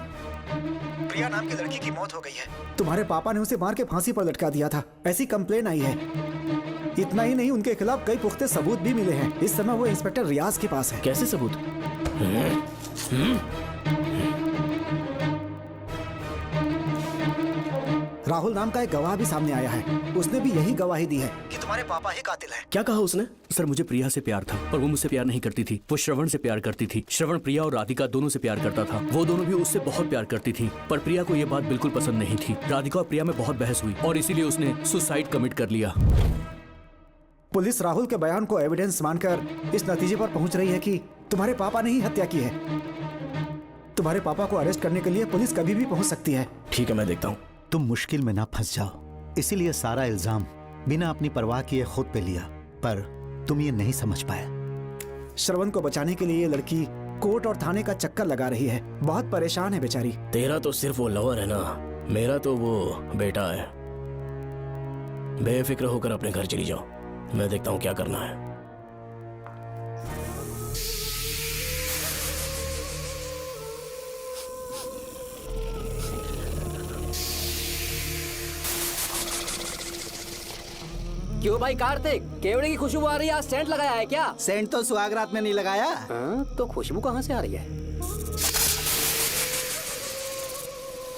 प्रिया नाम की लड़की की मौत हो गई है। तुम्हारे पापा ने उसे मार के फांसी पर लटका दिया था, ऐसी कंप्लेन आई है। इतना ही नहीं, उनके खिलाफ कई पुख्ते सबूत भी मिले हैं। इस समय वो इंस्पेक्टर रियाज के पास है। कैसे सबूत? राहुल नाम का एक गवाह भी सामने आया है। उसने भी यही गवाही दी है कि तुम्हारे पापा ही कातिल है। क्या कहा उसने? सर, मुझे प्रिया से प्यार था, पर वो मुझसे प्यार नहीं करती थी। वो श्रवण से प्यार करती थी। श्रवण प्रिया और राधिका दोनों से प्यार करता था। वो दोनों भी उससे बहुत प्यार करती थी, पर प्रिया को ये बात बिल्कुल पसंद नहीं थी। राधिका और प्रिया में बहुत बहस हुई और इसीलिए उसने सुसाइड कमिट कर लिया। पुलिस राहुल के बयान को एविडेंस मानकर इस नतीजे पर पहुंच रही है कि तुम्हारे पापा ने ही हत्या की है। तुम्हारे पापा को अरेस्ट करने के लिए पुलिस कभी भी पहुंच सकती है। ठीक है, मैं देखता हूँ। तुम मुश्किल में ना फंस जाओ, इसीलिए सारा इल्जाम बिना अपनी परवाह किए खुद पे लिया, पर तुम ये नहीं समझ पाए। श्रवण को बचाने के लिए ये लड़की कोर्ट और थाने का चक्कर लगा रही है। बहुत परेशान है बेचारी। तेरा तो सिर्फ वो लवर है ना, मेरा तो वो बेटा है। बेफिक्र होकर अपने घर चली जाओ, मैं देखता हूँ क्या करना है। क्यों भाई कार्तिक, केवड़े की खुशबू आ रही है, आज सेंट लगाया है क्या? सेंट तो सुहाग रात में नहीं लगाया। तो खुशबू कहाँ से आ रही है?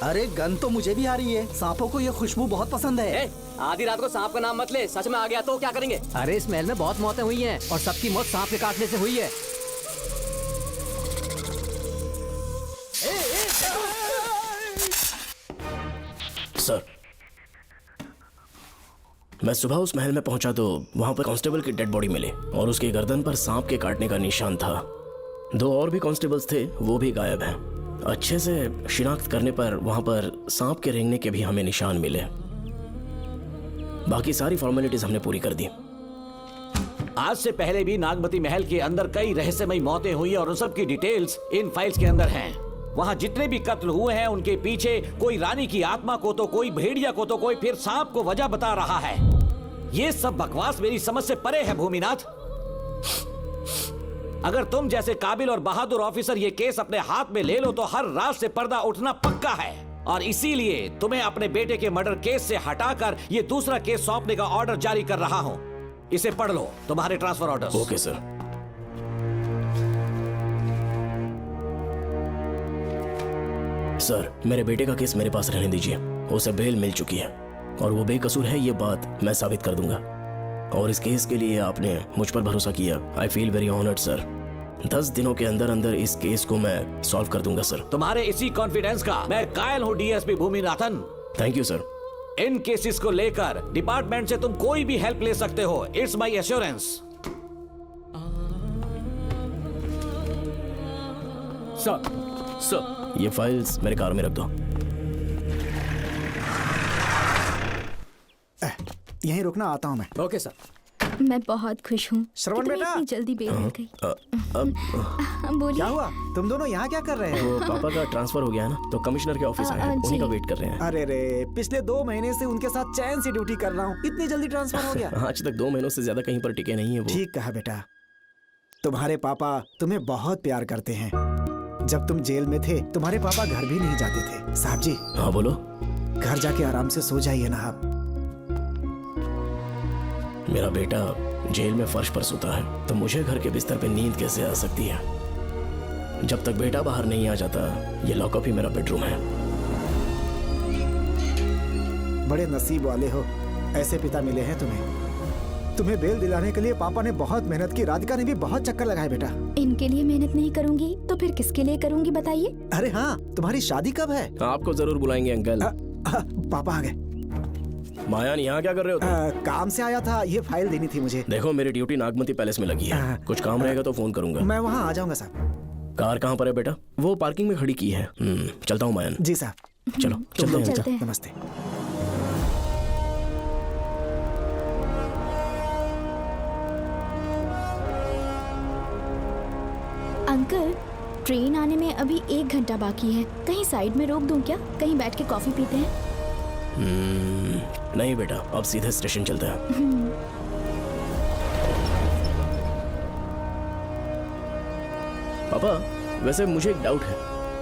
अरे गन तो मुझे भी आ रही है। सांपों को ये खुशबू बहुत पसंद है। आधी रात को सांप का नाम मत ले, सच में आ गया तो क्या करेंगे? अरे इस महल में बहुत मौतें हुई हैं और सबकी मौत सांप के काटने से हुई है। सर, मैं सुबह उस महल में पहुंचा तो वहां पर कांस्टेबल की डेड बॉडी मिली और उसकी गर्दन पर सांप के काटने का निशान था। 2 और भी कांस्टेबल्स थे, वो भी गायब हैं। अच्छे से शिनाख्त करने पर वहां पर सांप के रेंगने के भी हमें निशान मिले। बाकी सारी फॉर्मेलिटीज हमने पूरी कर दी। आज से पहले भी नागमती महल के अंदर कई रहस्यमयी मौतें हुई और उन सब की डिटेल्स इन फाइल्स के अंदर हैं। वहाँ जितने भी कत्ल हुए हैं उनके पीछे कोई रानी की आत्मा को तो कोई भेड़िया को तो कोई फिर सांप को वजह बता रहा है। ये सब बकवास मेरी समझ से परे है भूमिनाथ। अगर तुम जैसे काबिल और बहादुर ऑफिसर ये केस अपने हाथ में ले लो तो हर रात से पर्दा उठना पक्का है, और इसीलिए तुम्हें अपने बेटे के मर्डर केस से हटाकर ये दूसरा केस सौंपने का ऑर्डर जारी कर रहा हूं। इसे पढ़ लो, तुम्हारे transfer order. Okay sir. Sir, मेरे बेटे का केस मेरे पास रहने दीजिए। उसे बेल मिल चुकी है और वो बेकसूर है, ये बात मैं साबित कर दूंगा। और इस केस के लिए आपने मुझ पर भरोसा किया। I feel very honoured sir. 10 दिनों के अंदर अंदर इस केस को मैं सॉल्व कर दूंगा सर। तुम्हारे इसी कॉन्फिडेंस का मैं कायल हूँ DSP Bhuminathan. Thank you sir. In cases को लेकर डिपार्टमेंट से तुम कोई भी हेल्प ले सकते हो। It's my assurance. सर ये फाइल्स मेरे कार में रख दो। यहीं रुकना, आता हूँ मैं। Okay sir. मैं बहुत खुश हूँ। श्रवण बेटा। इतनी जल्दी बेल मिल गई। बोलिए। क्या हुआ? तुम दोनों यहाँ क्या कर रहे वो हो? पापा का ट्रांसफर हो गया है ना, तो कमिश्नर के ऑफिस आए हैं, जी। उन्हीं का वेट कर रहे हैं। अरे रे, पिछले 2 महीने से उनके साथ चैन से ड्यूटी कर रहा हूँ, इतनी जल्दी ट्रांसफर हो गया? आज तक 2 महीनों से ज्यादा कहीं पर टिके नहीं है वो। ठीक कहा बेटा। तुम्हारे पापा तुम्हें बहुत प्यार करते हैं। जब तुम जेल में थे तुम्हारे पापा घर भी नहीं जाते थे। साहब जी। हाँ बोलो। घर जाके आराम से सो जाइए ना आप। मेरा बेटा जेल में फर्श पर सोता है तो मुझे घर के बिस्तर पे नींद कैसे आ सकती है? जब तक बेटा बाहर नहीं आ जाता, ये लॉकअप ही मेरा बेडरूम है। बड़े नसीब वाले हो, ऐसे पिता मिले हैं तुम्हें। तुम्हें बेल दिलाने के लिए पापा ने बहुत मेहनत की, राधिका ने भी बहुत चक्कर लगाए बेटा। इनके लिए मेहनत नहीं करूंगी तो फिर किसके लिए करूंगी बताइए? अरे हाँ, तुम्हारी शादी कब है? आपको जरूर बुलाएंगे अंकल। पापा आ गए। मायान, यहाँ क्या कर रहे हो तुम? काम से आया था, ये फाइल देनी थी मुझे। देखो मेरी ड्यूटी नागमती पैलेस में लगी है, कुछ काम रहेगा तो फोन करूंगा। मैं वहाँ आ जाऊंगा साहब। कार कहाँ पर है बेटा? वो पार्किंग में खड़ी की है। चलता हूँ मायान। जी साहब। चलो चलते हैं। नमस्ते। अंकल, ट्रेन आने में अभी 1 घंटा बाकी है। कहीं साइड में रोक दूं क्या? कहीं बैठ के कॉफी पीते हैं? नहीं बेटा, अब सीधे स्टेशन चलते हैं। पापा, वैसे मुझे एक डाउट है।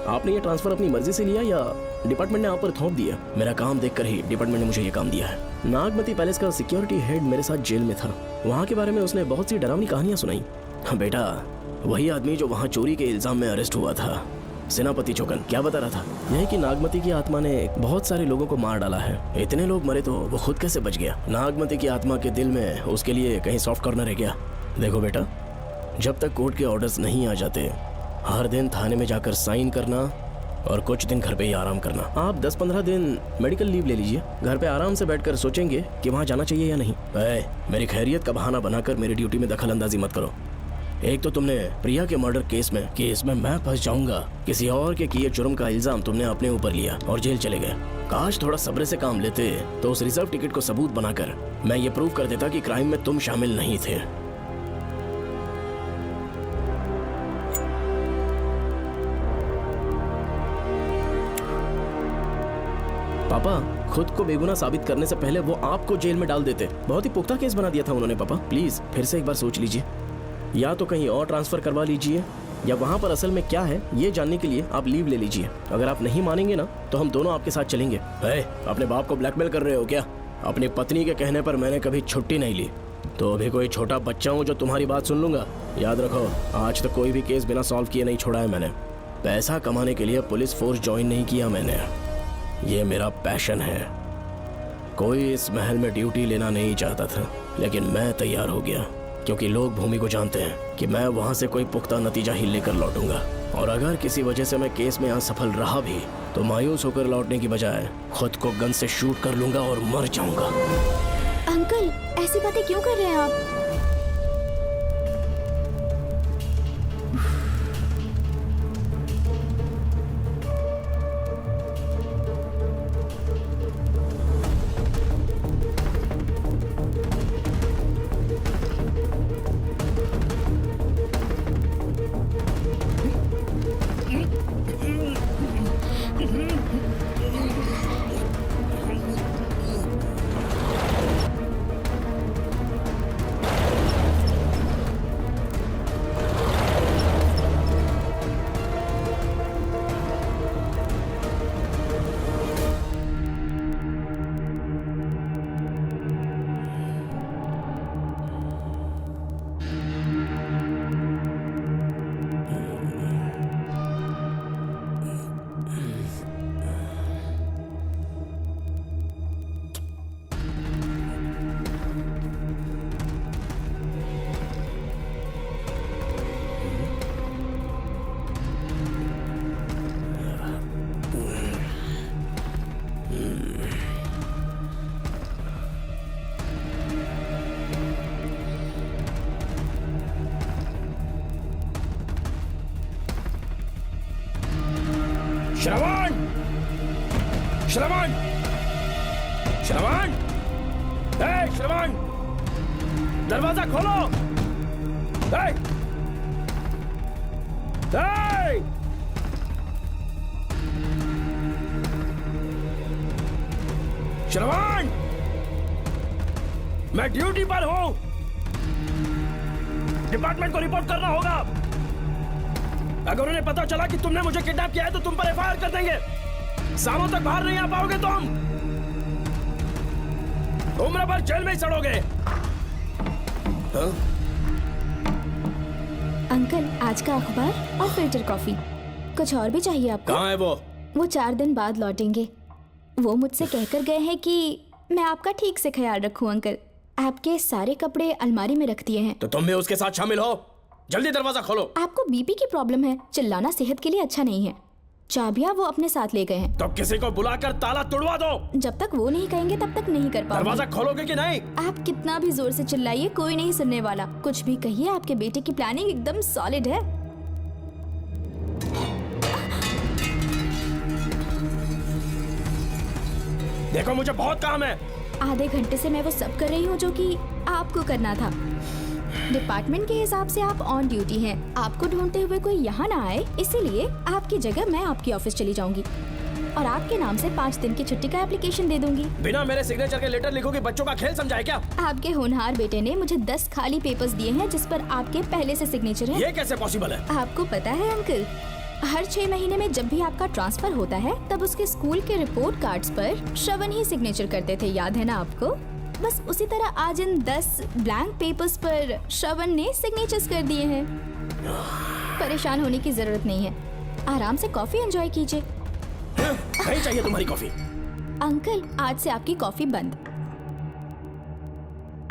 आपने ये ट्रांसफर अपनी मर्जी से लिया या डिपार्टमेंट ने आप पर थोप दिया? मेरा काम देखकर ही डिपार्टमेंट ने मुझे ये काम दिया है। नागमती पैलेस का सिक्योरिटी हेड मेरे साथ जेल में था। वहाँ के बारे में उसने बहुत सी डरावनी कहानियां सुनाई। बेटा, वही आदमी जो वहाँ चोरी के इल्जाम में अरेस्ट हुआ था, सेनापति चौकन, क्या बता रहा था? यह कि नागमती की आत्मा ने बहुत सारे लोगों को मार डाला है। इतने लोग मरे तो वो खुद कैसे बच गया? नागमती की आत्मा के दिल में उसके लिए कहीं सॉफ्ट कॉर्नर है क्या? देखो बेटा, जब तक कोर्ट के ऑर्डर्स नहीं आ जाते, हर दिन थाने में जाकर साइन करना और कुछ दिन घर पे ही आराम करना। आप 10-15 दिन मेडिकल लीव ले लीजिए। घर पे आराम से बैठकर सोचेंगे कि वहाँ जाना चाहिए या नहीं। मेरी खैरियत का बहाना बनाकर मेरी ड्यूटी में दखल अंदाजी मत करो। एक तो तुमने प्रिया के मर्डर केस में कि इसमें मैं फंस जाऊंगा, किसी और के किए जुर्म का इल्जाम तुमने अपने ऊपर लिया और जेल चले गए। काश थोड़ा सब्र से काम लेते तो उस रिजर्व टिकट को सबूत बनाकर मैं ये प्रूव कर देता कि क्राइम में तुम शामिल नहीं थे। पापा, खुद को बेगुनाह साबित करने से पहले वो आपको जेल में डाल देते। बहुत ही पुख्ता केस बना दिया था उन्होंने। पापा प्लीज फिर से एक बार सोच लीजिए। या तो कहीं और ट्रांसफर करवा लीजिए या वहाँ पर असल में क्या है ये जानने के लिए आप लीव ले लीजिए। अगर आप नहीं मानेंगे ना तो हम दोनों आपके साथ चलेंगे। अपने बाप को ब्लैकमेल कर रहे हो क्या? अपनी पत्नी के कहने पर मैंने कभी छुट्टी नहीं ली, तो अभी कोई छोटा बच्चा हूँ जो तुम्हारी बात सुन लूंगा? याद रखो, आज तक कोई भी केस बिना सॉल्व किए नहीं छोड़ा है मैंने। पैसा कमाने के लिए पुलिस फोर्स ज्वाइन नहीं किया मैंने, ये मेरा पैशन है। कोई इस महल में ड्यूटी लेना नहीं चाहता था, लेकिन मैं तैयार हो गया क्योंकि लोग भूमि को जानते हैं कि मैं वहां से कोई पुख्ता नतीजा ही लेकर लौटूंगा। और अगर किसी वजह से मैं केस में असफल रहा भी तो मायूस होकर लौटने की बजाय खुद को गन से शूट कर लूंगा और मर जाऊंगा। अंकल, ऐसी बातें क्यों कर रहे हैं आप? श्रवण, श्रवण, श्रवण, हे श्रवण, दरवाजा खोलो। हे, हे, श्रवण, मैं ड्यूटी पर हूं। डिपार्टमेंट को रिपोर्ट करना होगा। अगर उन्हें पता चला कि तुमने मुझे किडनैप किया है तो तुम पर एफआईआर कर देंगे। शामों तक बाहर नहीं आ पाओगे तुम। उम्र भर जेल में ही सड़ोगे। अंकल, आज का अखबार और फिल्टर कॉफी। कुछ और भी चाहिए आपको? कहाँ है वो? वो 4 दिन बाद लौटेंगे। वो मुझसे कहकर गए हैं कि मैं आपका ठीक से ख्याल रखूं अंकल। आपके सारे कपड़े अलमारी में रख दिए हैं। तो तुम भी उसके साथ शामिल हो। जल्दी दरवाजा खोलो। आपको बीपी की प्रॉब्लम है, चिल्लाना सेहत के लिए अच्छा नहीं है। चाबियां वो अपने साथ ले गए हैं। तब किसी को बुलाकर ताला तोड़वा दो। जब तक वो नहीं कहेंगे तब तक नहीं कर पाओगे। दरवाजा खोलोगे कि नहीं? आप कितना भी जोर से चिल्लाइए, कोई नहीं सुनने वाला। कुछ भी कहिए, आपके बेटे की प्लानिंग एकदम सॉलिड है। देखो, मुझे बहुत काम है। आधे घंटे से मैं वो सब कर रही हूँ जो कि आपको करना था। डिपार्टमेंट के हिसाब से आप ऑन ड्यूटी हैं। आपको ढूंढते हुए कोई यहाँ ना आए, इसीलिए आपकी जगह मैं आपकी ऑफिस चली जाऊंगी और आपके नाम से 5 दिन की छुट्टी का एप्लीकेशन दे दूंगी। बिना मेरे सिग्नेचर के लेटर लिखोगे? बच्चों का खेल समझा है क्या? आपके होनहार बेटे ने मुझे 10 खाली पेपर्स दिए हैं जिस पर आपके पहले से सिग्नेचर है। ये कैसे पॉसिबल है? आपको पता है अंकल, हर 6 महीने में जब भी आपका ट्रांसफर होता है तब उसके स्कूल के रिपोर्ट कार्ड्स पर श्रवण ही सिग्नेचर करते थे, याद है ना आपको? बस उसी तरह आज इन 10 ब्लैंक पेपर्स पर श्रवण ने सिग्नेचर्स कर दिए हैं। परेशान होने की जरूरत नहीं है, आराम से कॉफी एंजॉय कीजिए। नहीं चाहिए तुम्हारी कॉफी। अंकल, आज से आपकी कॉफी बंद।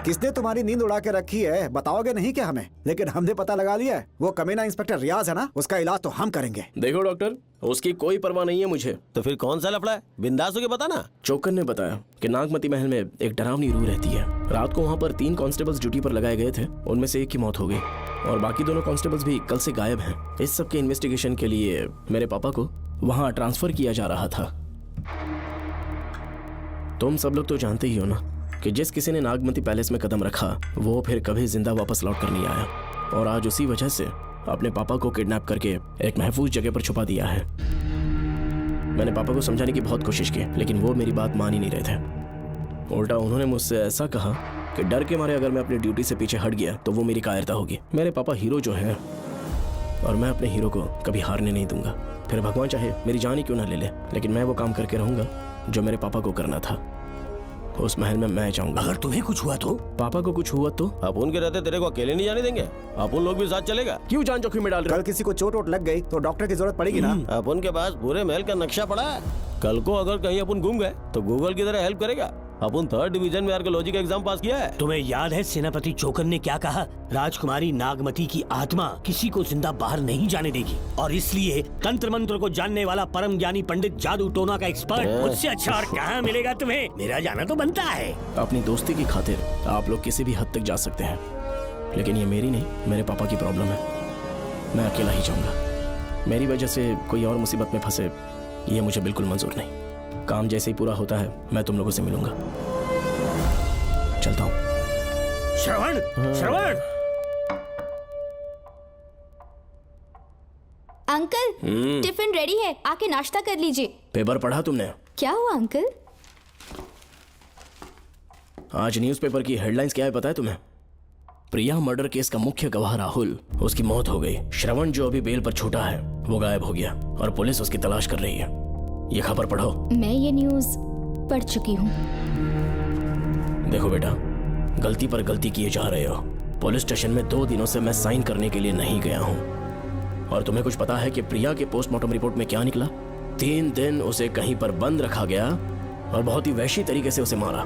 किसने तुम्हारी नींद उड़ा के रखी है बताओगे नहीं क्या हमें? लेकिन हमने पता लगा लिया है, वो कमीना इंस्पेक्टर रियाज है ना, उसका इलाज तो हम करेंगे। देखो डॉक्टर, उसकी कोई परवाह नहीं है मुझे। तो फिर कौन सा लफड़ा है? बिंदास होके बता ना। चोकर ने बताया कि नागमती महल में एक डरावनी रूह रहती है। रात को वहाँ पर 3 कांस्टेबल्स ड्यूटी पर लगाए गए थे। उनमें से एक की मौत हो गई और बाकी दोनों कांस्टेबल्स भी कल से गायब हैं। इस सब के इन्वेस्टिगेशन के लिए मेरे पापा को वहाँ ट्रांसफर किया जा रहा था। तुम सब लोग तो जानते ही हो ना कि जिस किसी ने नागमती पैलेस में कदम रखा वो फिर कभी जिंदा वापस लौट कर नहीं आया। और आज उसी वजह से अपने पापा को किडनैप करके एक महफूज जगह पर छुपा दिया है। मैंने पापा को समझाने की बहुत कोशिश की, लेकिन वो मेरी बात मान ही नहीं रहे थे। उल्टा उन्होंने मुझसे ऐसा कहा कि डर के मारे अगर मैं अपनी ड्यूटी से पीछे हट गया तो वो मेरी कायरता होगी। मेरे पापा हीरो जो है और मैं अपने हीरो को कभी हारने नहीं दूंगा। फिर भगवान चाहे मेरी जान ही क्यों ना ले ले, लेकिन मैं वो काम करके रहूंगा जो मेरे पापा को करना था। उस महल में मैं जाऊंगा। अगर तुम्हें कुछ हुआ तो? पापा को कुछ हुआ तो? अपुन के रहते तेरे को अकेले नहीं जाने देंगे। अपुन लोग भी साथ चलेगा। क्यों जान जोखिम में डाल रहे? कल किसी को चोट वोट लग गई तो डॉक्टर की जरूरत पड़ेगी ना। अपुन के पास पूरे महल का नक्शा पड़ा है। कल को अगर कहीं अपन गुम गए तो गूगल की तरह हेल्प करेगा। अपन 3rd डिवीजन में आर्कियोलॉजी का एग्जाम पास किया है। तुम्हें याद है सेनापति चोकर ने क्या कहा? राजकुमारी नागमती की आत्मा किसी को जिंदा बाहर नहीं जाने देगी और इसलिए तंत्र मंत्र को जानने वाला परम ज्ञानी पंडित जादू टोना का एक्सपर्ट मुझसे अच्छा और कहाँ मिलेगा तुम्हें? मेरा जाना तो बनता है। अपनी दोस्ती की खातिर आप लोग किसी भी हद तक जा सकते हैं, लेकिन ये मेरी नहीं, मेरे पापा की प्रॉब्लम है। मैं अकेला ही जाऊंगा। मेरी वजह से कोई और मुसीबत में फंसे ये मुझे बिल्कुल मंजूर नहीं। काम जैसे ही पूरा होता है मैं तुम लोगों से मिलूंगा। चलता हूँ। श्रवण, श्रवण। अंकल, टिफिन रेडी है, आके नाश्ता कर लीजिए। पेपर पढ़ा तुमने? क्या हुआ अंकल? आज न्यूज़पेपर की हेडलाइंस क्या है पता है तुम्हें? प्रिया मर्डर केस का मुख्य गवाह राहुल, उसकी मौत हो गई। श्रवण जो अभी बेल पर छूटा है वो गायब हो गया और पुलिस उसकी तलाश कर रही है। ये खबर पढ़ो। मैं ये न्यूज़ पढ़ चुकी हूँ। देखो बेटा, गलती पर गलती किए जा रहे हो। पुलिस स्टेशन में 2 दिनों से मैं साइन करने के लिए नहीं गया हूँ। और तुम्हें कुछ पता है कि प्रिया के पोस्टमार्टम रिपोर्ट में क्या निकला? 3 दिन उसे कहीं पर बंद रखा गया और बहुत ही वैशी तरीके से उसे मारा।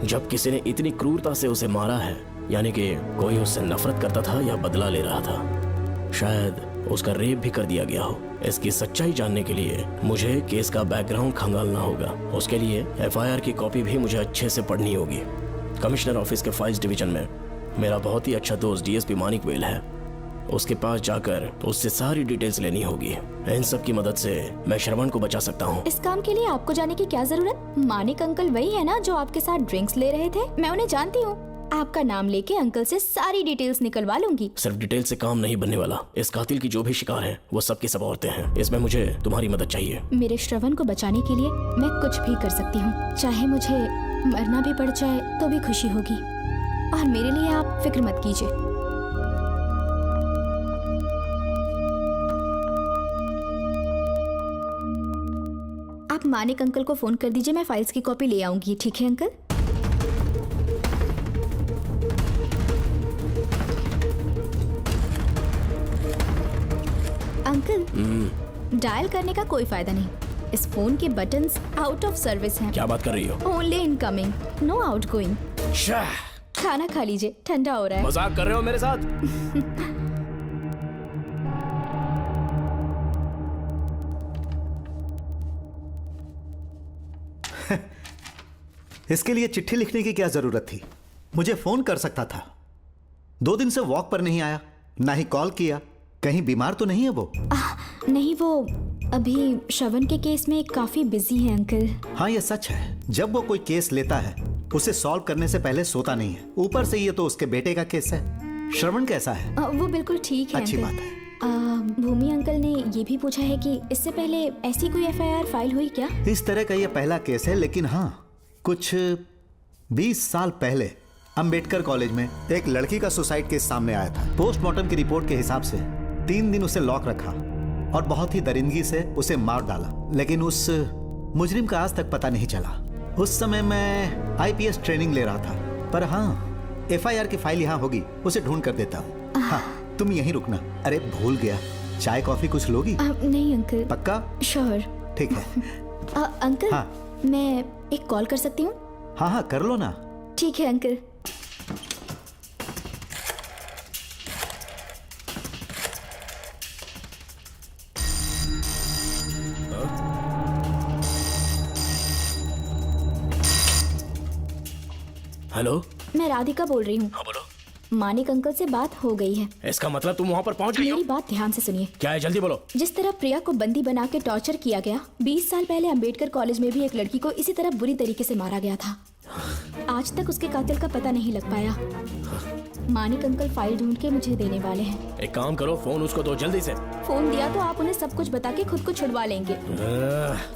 जब किसी ने इतनी क्रूरता से उसे मारा है, यानी कि कोई उससे नफरत करता था या बदला ले रहा था। शायद उसका रेप भी कर दिया गया हो। इसकी सच्चाई जानने के लिए मुझे केस का बैकग्राउंड खंगालना होगा। उसके लिए एफआईआर की कॉपी भी मुझे अच्छे से पढ़नी होगी। कमिश्नर ऑफिस के फाइल्स डिवीजन में मेरा बहुत ही अच्छा दोस्त डीएसपी मानिक वेल है। उसके पास जाकर उससे सारी डिटेल्स लेनी होगी। इन सब की मदद से मैं श्रवण को बचा सकता हूँ। इस काम के लिए आपको जाने की क्या जरूरत? मानिक अंकल वही है ना जो आपके साथ ड्रिंक्स ले रहे थे? मैं उन्हें जानती हूँ। आपका नाम लेके अंकल से सारी डिटेल्स निकलवा लूंगी। सिर्फ डिटेल से काम नहीं बनने वाला। इस कातिल की जो भी शिकार है वो सब की सब औरतें हैं। इसमें मुझे तुम्हारी मदद चाहिए। मेरे श्रवण को बचाने के लिए मैं कुछ भी कर सकती हूँ। चाहे मुझे मरना भी पड़ जाए तो भी खुशी होगी। और मेरे लिए आप फिक्र मत कीजिए। आप मानिक अंकल को फोन कर दीजिए, मैं फाइल्स की कॉपी ले आऊंगी। ठीक है अंकल? अंकल, डायल करने का कोई फायदा नहीं। इस फोन के बटन्स आउट ऑफ सर्विस हैं। क्या बात कर रही हो? Only incoming, no outgoing. खाना खा लीजिए, ठंडा हो रहा है। मजाक कर रहे हो मेरे साथ? इसके लिए चिट्ठी लिखने की क्या जरूरत थी? मुझे फोन कर सकता था। 2 दिन से वॉक पर नहीं आया, ना ही कॉल किया। कहीं बीमार तो नहीं है वो? नहीं, वो अभी श्रवण के केस में काफी बिजी है अंकल। हाँ, ये सच है। जब वो कोई केस लेता है उसे सॉल्व करने से पहले सोता नहीं है। ऊपर से ये तो उसके बेटे का केस है। श्रवण कैसा है? वो बिल्कुल ठीक है। अच्छी अंकल। बात है। भूमि अंकल ने ये भी पूछा है कि इससे पहले ऐसी कोई FIR फाइल हुई क्या? इस तरह का ये पहला केस है, लेकिन हाँ, कुछ 20 साल पहले अंबेडकर कॉलेज में एक लड़की का सुसाइड केस सामने आया था। पोस्टमार्टम की रिपोर्ट के हिसाब से 3 दिन उसे लॉक रखा और बहुत ही दरिंदगी से उसे मार डाला, लेकिन उस मुजरिम का आज तक पता नहीं चला। उस समय मैं IPS ट्रेनिंग ले रहा था, पर हाँ, FIR की फाइल यहाँ होगी, उसे ढूंढ कर देता हूँ। हाँ, तुम यहीं रुकना। अरे भूल गया, चाय कॉफी कुछ लोगी? नहीं अंकल। पक्का? श्योर। ठीक है। अंकल, हाँ। मैं एक कॉल कर सकती हूँ? हाँ हाँ, कर लो ना। ठीक है अंकल। हेलो, मैं राधिका बोल रही हूँ। हाँ बोलो। मानिक अंकल से बात हो गई है। इसका मतलब तुम वहाँ पर पहुँच गई हो? मेरी बात ध्यान से सुनिए। क्या है, जल्दी बोलो। जिस तरह प्रिया को बंदी बना के टॉर्चर किया गया, 20 साल पहले अंबेडकर कॉलेज में भी एक लड़की को इसी तरह बुरी तरीके से मारा गया था। आज तक उसके कातिल का पता नहीं लग पाया। मानिक अंकल फाइल ढूंढ के मुझे देने वाले हैं। एक काम करो, फोन उसको दो जल्दी से। फोन दिया तो आप उन्हें सब कुछ बता के खुद को छुड़वा लेंगे।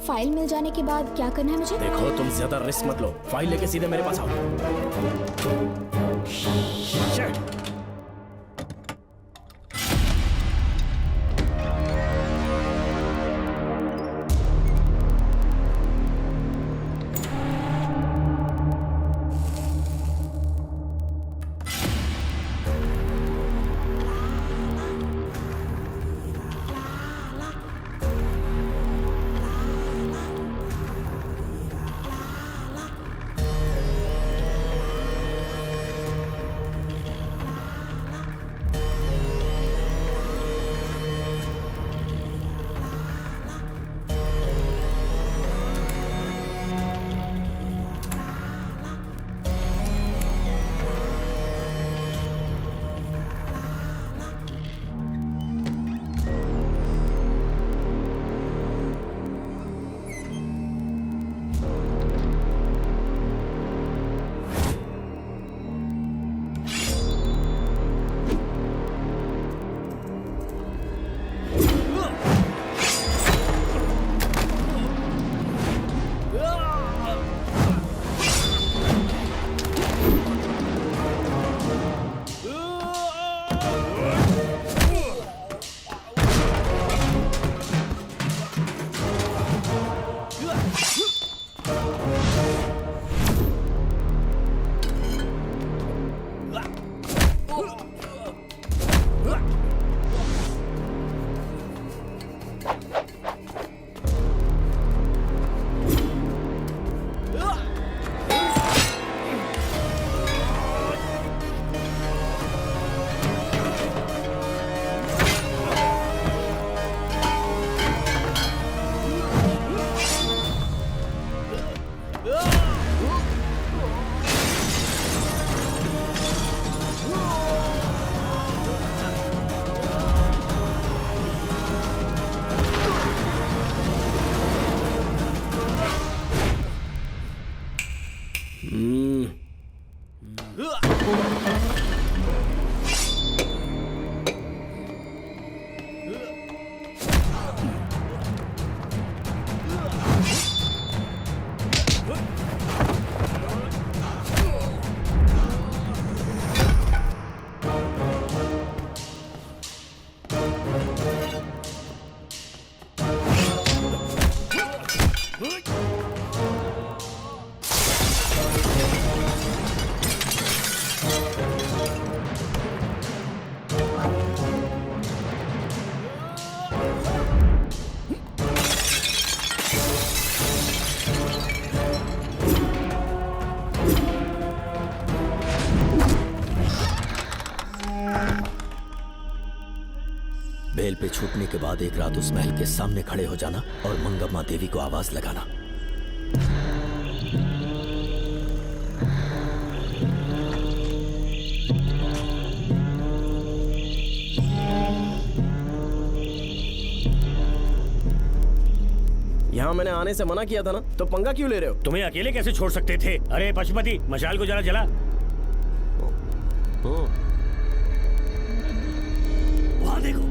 फाइल मिल जाने के बाद क्या करना है मुझे? देखो, तुम ज्यादा रिस्क मत लो। फाइल लेके सीधे मेरे पास आओ। बेल पे छूटने के बाद एक रात उस महल के सामने खड़े हो जाना और मंगम्मा देवी को आवाज लगाना। यहाँ मैंने आने से मना किया था ना, तो पंगा क्यों ले रहे हो? तुम्हें अकेले कैसे छोड़ सकते थे? अरे पशुपति, मशाल को जरा जला। वहाँ देखो,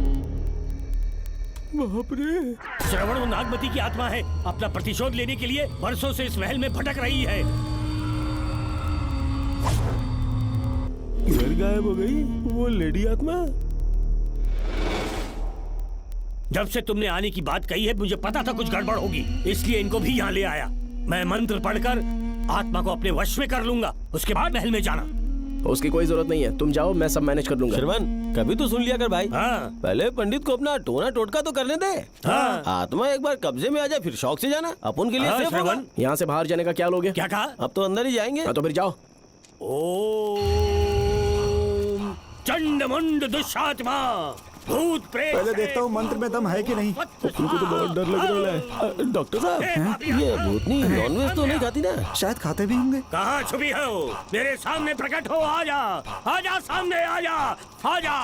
बाप रे। श्रवण वो नागमती की आत्मा है, अपना प्रतिशोध लेने के लिए वर्षों से इस महल में भटक रही है। घर गायब हो गई वो लेडी आत्मा। जब से तुमने आने की बात कही है मुझे पता था कुछ गड़बड़ होगी, इसलिए इनको भी यहाँ ले आया। मैं मंत्र पढ़कर आत्मा को अपने वश में कर लूंगा, उसके बाद महल में जाना। उसकी कोई जरूरत नहीं है, तुम जाओ, मैं सब मैनेज कर लूंगा। श्रवण, कभी तो सुन लिया कर भाई। हाँ। पहले पंडित को अपना टोना टोटका तो करने दे। हाँ। आत्मा एक बार कब्जे में आ जाए फिर शौक से जाना, अपन के लिए हाँ, सेफ होगा। श्रवण। यहाँ से बाहर जाने का क्या लोगे? क्या कहा? अब तो अंदर ही जाएंगे। तो फिर जाओ। ओम चंडमुंड दुष्टात्मा भूत प्रेत। पहले देखता हूँ मंत्र में दम है कि नहीं। तुमको तो बहुत डर लग रहा है। डॉक्टर साहब, ये भूतनी नॉनवेज तो नहीं खाती ना? शायद खाते भी होंगे। कहाँ छुपी हो? मेरे सामने प्रकट हो, आजा, आजा सामने, आजा, आजा।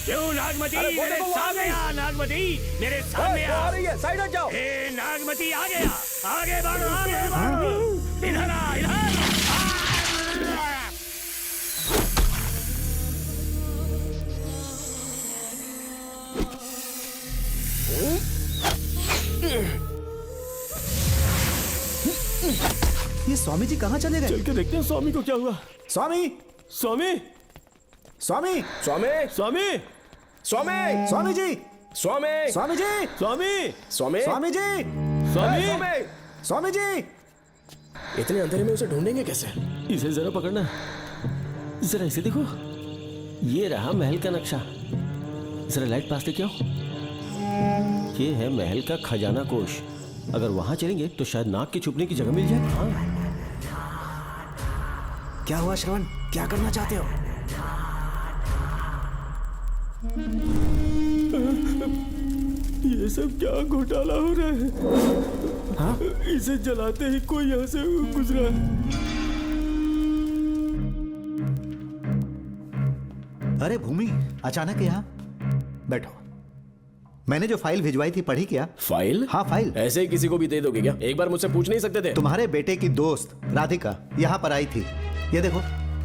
क्यों नागमती मेरे सामने आ, नागमती मेरे सामने आ रही है, साइड हट जाओ। ए नागमती आ गया, आगे बढ़, आगे बढ़, इधर आ, इधर। ये स्वामी जी कहाँ चले गए? चल के देखते हैं स्वामी को क्या हुआ। स्वामी, स्वामी, स्वामी, स्वामी, स्वामी, स्वामी, स्वामी जी, स्वामी, स्वामी जी, स्वामी, स्वामी, स्वामी जी, स्वामी, स्वामी जी। इतने अंधेरे में उसे ढूंढेंगे कैसे? इसे जरा पकड़ना, जरा इसे देखो, ये रहा महल का नक्शा। जरा लाइट पास लेके आओ। ये है महल का खजाना कोष। अगर वहां चलेंगे तो शायद नाग के छुपने की जगह मिल जाए। हाँ। क्या हुआ श्रवण, क्या करना चाहते हो? ये सब क्या घोटाला हो रहा है? हाँ? इसे जलाते ही कोई यहाँ से गुजरा है। अरे भूमि, अचानक यहाँ? बैठो। मैंने जो फाइल भिजवाई थी पढ़ी क्या? फाइल? हाँ फाइल। ऐसे ही किसी को भी दे दोगे क्या? एक बार मुझसे पूछ नहीं सकते थे? तुम्हारे बेटे की दोस्त राधिका यहाँ पर आई थी। ये देखो,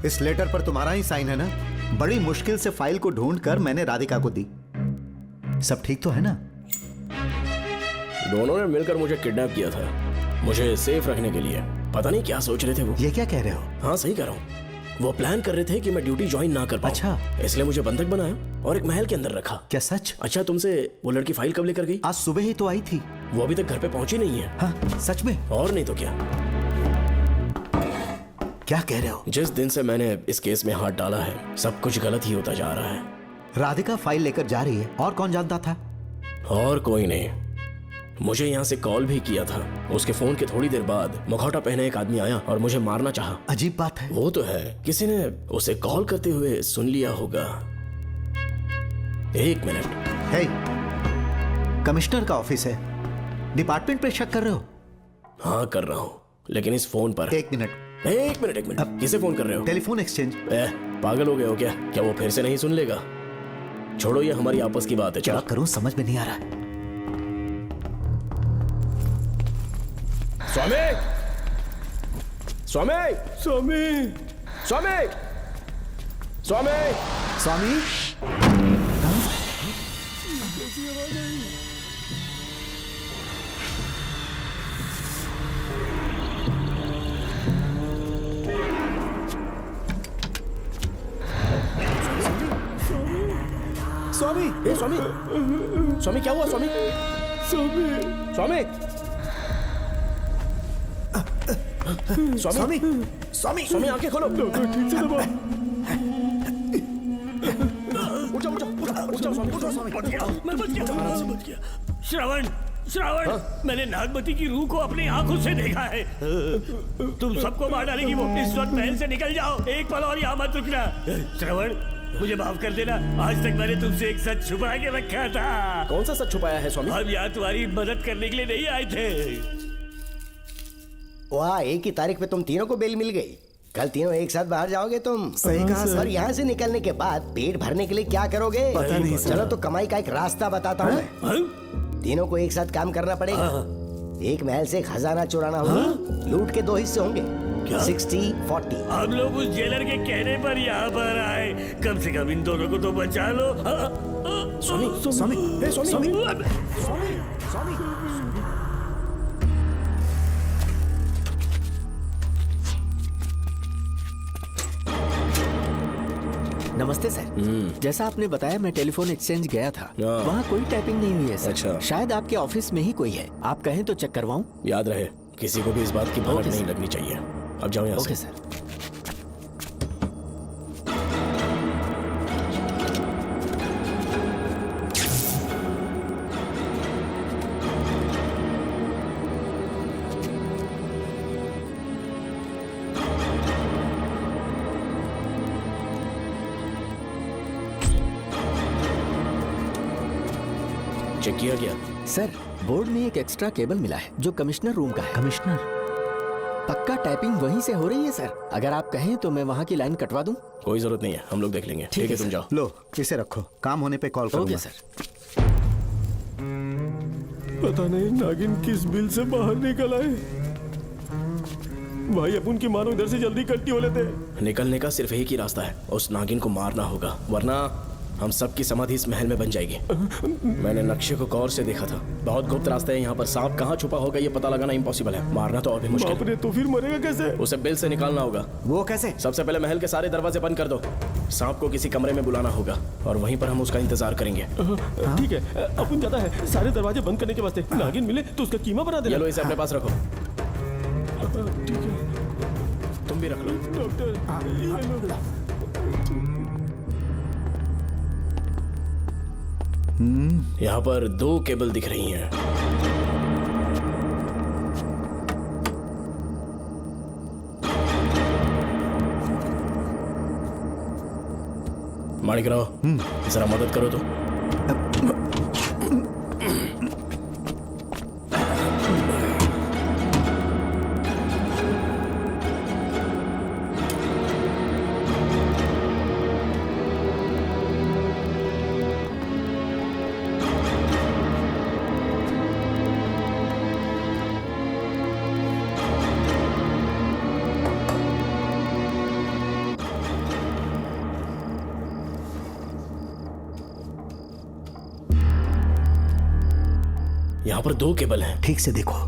इस लेटर पर तुम्हारा ही साइन है ना? बड़ी मुश्किल से फाइल को ढूंढकर मैंने राधिका को दी। सब ठीक तो है ना? दोनों ने मिलकर मुझे किडनैप किया था, मुझे सेफ रखने के लिए। पता नहीं क्या सोच रहे थे वो। ये क्या कह रहे हो? हाँ सही कह रहा हूँ। वो प्लान कर रहे थे कि मैं ड्यूटी ज्वाइन ना कर पाऊं। अच्छा। इसलिए मुझे बंधक बनाया और एक महल के अंदर रखा। क्या सच? अच्छा, तुमसे वो लड़की फाइल कब लेकर गई? आज सुबह ही तो आई थी। वो अभी तक घर पे पहुंची नहीं है। हाँ सच में? और नहीं तो क्या। क्या कह रहे हो? जिस दिन से मैंने इस केस में हाथ डाला है सब कुछ गलत ही होता जा रहा है। राधिका फाइल लेकर जा रही है, और कौन जानता था? और कोई नहीं। मुझे यहाँ से कॉल भी किया था। उसके फोन के थोड़ी देर बाद मुखौटा पहने एक आदमी आया और मुझे मारना चाहा। अजीब बात है। वो तो है, किसी ने उसे कॉल करते हुए सुन लिया होगा। एक मिनट। हे, कमिश्नर का ऑफिस है, डिपार्टमेंट पे शक कर रहे हो? हाँ कर रहा हूँ, लेकिन इस फोन पर। एक मिनट। किसे फोन कर रहे हो? Telephone exchange. पागल हो गए हो क्या? क्या वो फिर से नहीं सुन लेगा? छोड़ो, ये हमारी आपस की बात है। क्या करूं समझ में नहीं आ रहा है। स्वामी, स्वामी, स्वामी, स्वामी, स्वामी, स्वामी। स्वामी, ए स्वामी, स्वामी क्या हुआ? स्वामी, स्वामी, स्वामी, स्वामी, स्वामी, स्वामी आंखें खोलो। डॉक्टर ठीक से दबाओ। उठो, उठो, उठो, उठो स्वामी, उठो स्वामी। मैं बच गया, आराम से बच गया। श्रवण, श्रवण, मैंने नागमती की रूह को अपनी आंखों से देखा है। तुम सबको मार डालेगी वो। इस वक्त महल से निकल जाओ, एक पल और यहाँ मत रुकना। श्रवण, मुझे माफ कर देना, आज तक मैंने तुमसे एक सच छुपा के रखा था। कौन सा सच छुपाया है स्वामी? हम यहाँ तुम्हारी मदद करने के लिए नहीं आए थे। वाह, एक ही तारीख पे तुम तीनों को बेल मिल गई। कल तीनों एक साथ बाहर जाओगे तुम। सही कहा सर। और यहाँ से निकलने के बाद पेट भरने के लिए क्या करोगे? पता नहीं सर। चलो तो कमाई का एक रास्ता बताता हूँ मैं। तीनों को एक साथ काम करना पड़ेगा। एक महल से खजाना चुराना होगा। लूट के 2 हिस्से होंगे, 60-40। हम लोग उस जेलर के कहने पर यहाँ पर आए, कम से कम इन दोनों को तो बचा लो। स्वामी, स्वामी, हे स्वामी, स्वामी, स्वामी। नमस्ते सर। जैसा आपने बताया मैं टेलीफोन एक्सचेंज गया था, वहाँ कोई टाइपिंग नहीं हुई है सर। अच्छा। शायद आपके ऑफिस में ही कोई है, आप कहें तो चेक करवाऊं? याद रहे, किसी को भी इस बात की भनक नहीं लगनी चाहिए। अब जाओ यहाँ ओके से। सर। चेक किया गया? सर, बोर्ड में एक एक्स्ट्रा केबल मिला है जो कमिश्नर रूम का है। कमिश्नर? पक्का टाइपिंग वहीं से हो रही है सर। अगर आप कहें तो मैं वहाँ की लाइन कटवा दूं? कोई जरूरत नहीं है, हम लोग देख लेंगे। ठीक है, तुम जाओ। लो, इसे रखो, काम होने पे कॉल करूंगा। Okay sir. पता नहीं नागिन किस बिल से बाहर निकल आए। भाई अपन की मानो इधर से जल्दी कल्टी हो लेते। निकलने का सिर्फ एक ही रास्ता है, उस नागिन को मारना होगा, वरना हम सबकी समाधि इस महल में बन जाएगी। मैंने नक्शे को गौर से देखा था, बहुत गुप्त रास्ता है यहाँ पर। सांप कहाँ छुपा होगा ये पता लगाना इम्पॉसिबल है, मारना तो और भी मुश्किल है। तो फिर मरेगा कैसे? उसे बिल से निकालना होगा। वो कैसे? सबसे पहले महल के सारे दरवाजे बंद कर दो। सांप को किसी कमरे में बुलाना होगा और वहीं पर हम उसका इंतजार करेंगे। ठीक है, अपन जाता है। सारे दरवाजे बंद करने के वास्ते नागिन मिले तो उसका कीमा बना देना। ये लो, इसे अपने पास रखो। ठीक है, तुम भी रख लो। डॉक्टर। यहाँ पर 2 केबल दिख रही हैं। माणिकराव, जरा मदद करो तो। यहाँ पर 2 केबल हैं। ठीक से देखो।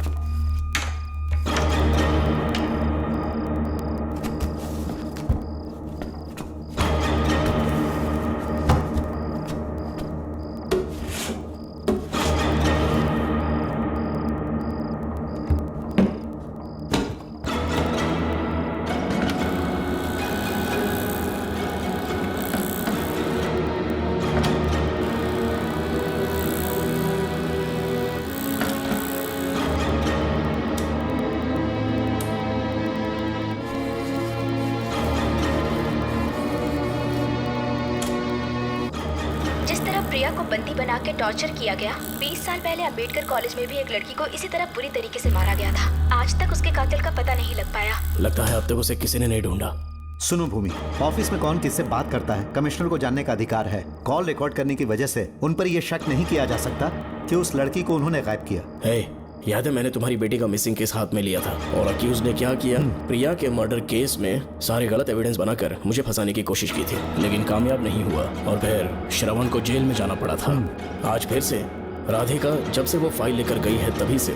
प्रिया को बंदी बना के टॉर्चर किया गया। 20 साल पहले अंबेडकर कॉलेज में भी एक लड़की को इसी तरह बुरी तरीके से मारा गया था। आज तक उसके कातिल का पता नहीं लग पाया। लगता है अब तक उसे किसी ने नहीं ढूंढा। सुनो भूमि, ऑफिस में कौन किससे बात करता है कमिश्नर को जानने का अधिकार है। कॉल रिकॉर्ड करने की वजह से उन पर यह शक नहीं किया जा सकता कि उस लड़की को उन्होंने गायब किया। याद है मैंने तुम्हारी बेटी का मिसिंग केस हाथ में लिया था और अक्यूज ने क्या किया, प्रिया के मर्डर केस में सारे गलत एविडेंस बनाकर मुझे फंसाने की कोशिश की थी, लेकिन कामयाब नहीं हुआ और फिर श्रवण को जेल में जाना पड़ा था। आज फिर से राधिका जब से वो फाइल लेकर गई है तभी से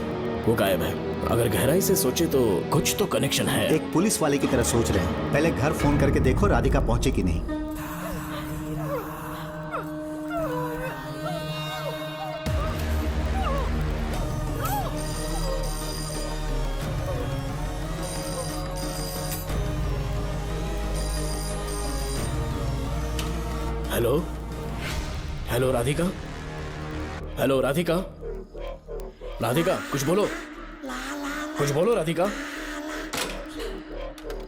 वो गायब है। अगर गहराई से सोचे तो कुछ तो कनेक्शन है। एक पुलिस वाले की तरह सोच रहे हैं। पहले घर फोन करके देखो राधिका पहुंचे कि नहीं। Hello hello Radhika, hello Radhika, Radhika कुछ बोलो, कुछ बोलो राधिका।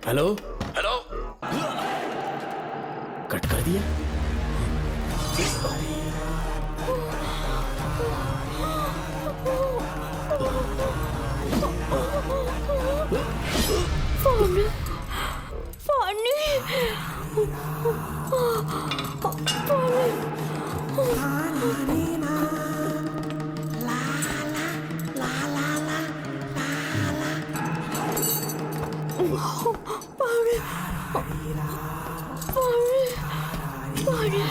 हेलो हेलो, कट कर दिया। पानी पानी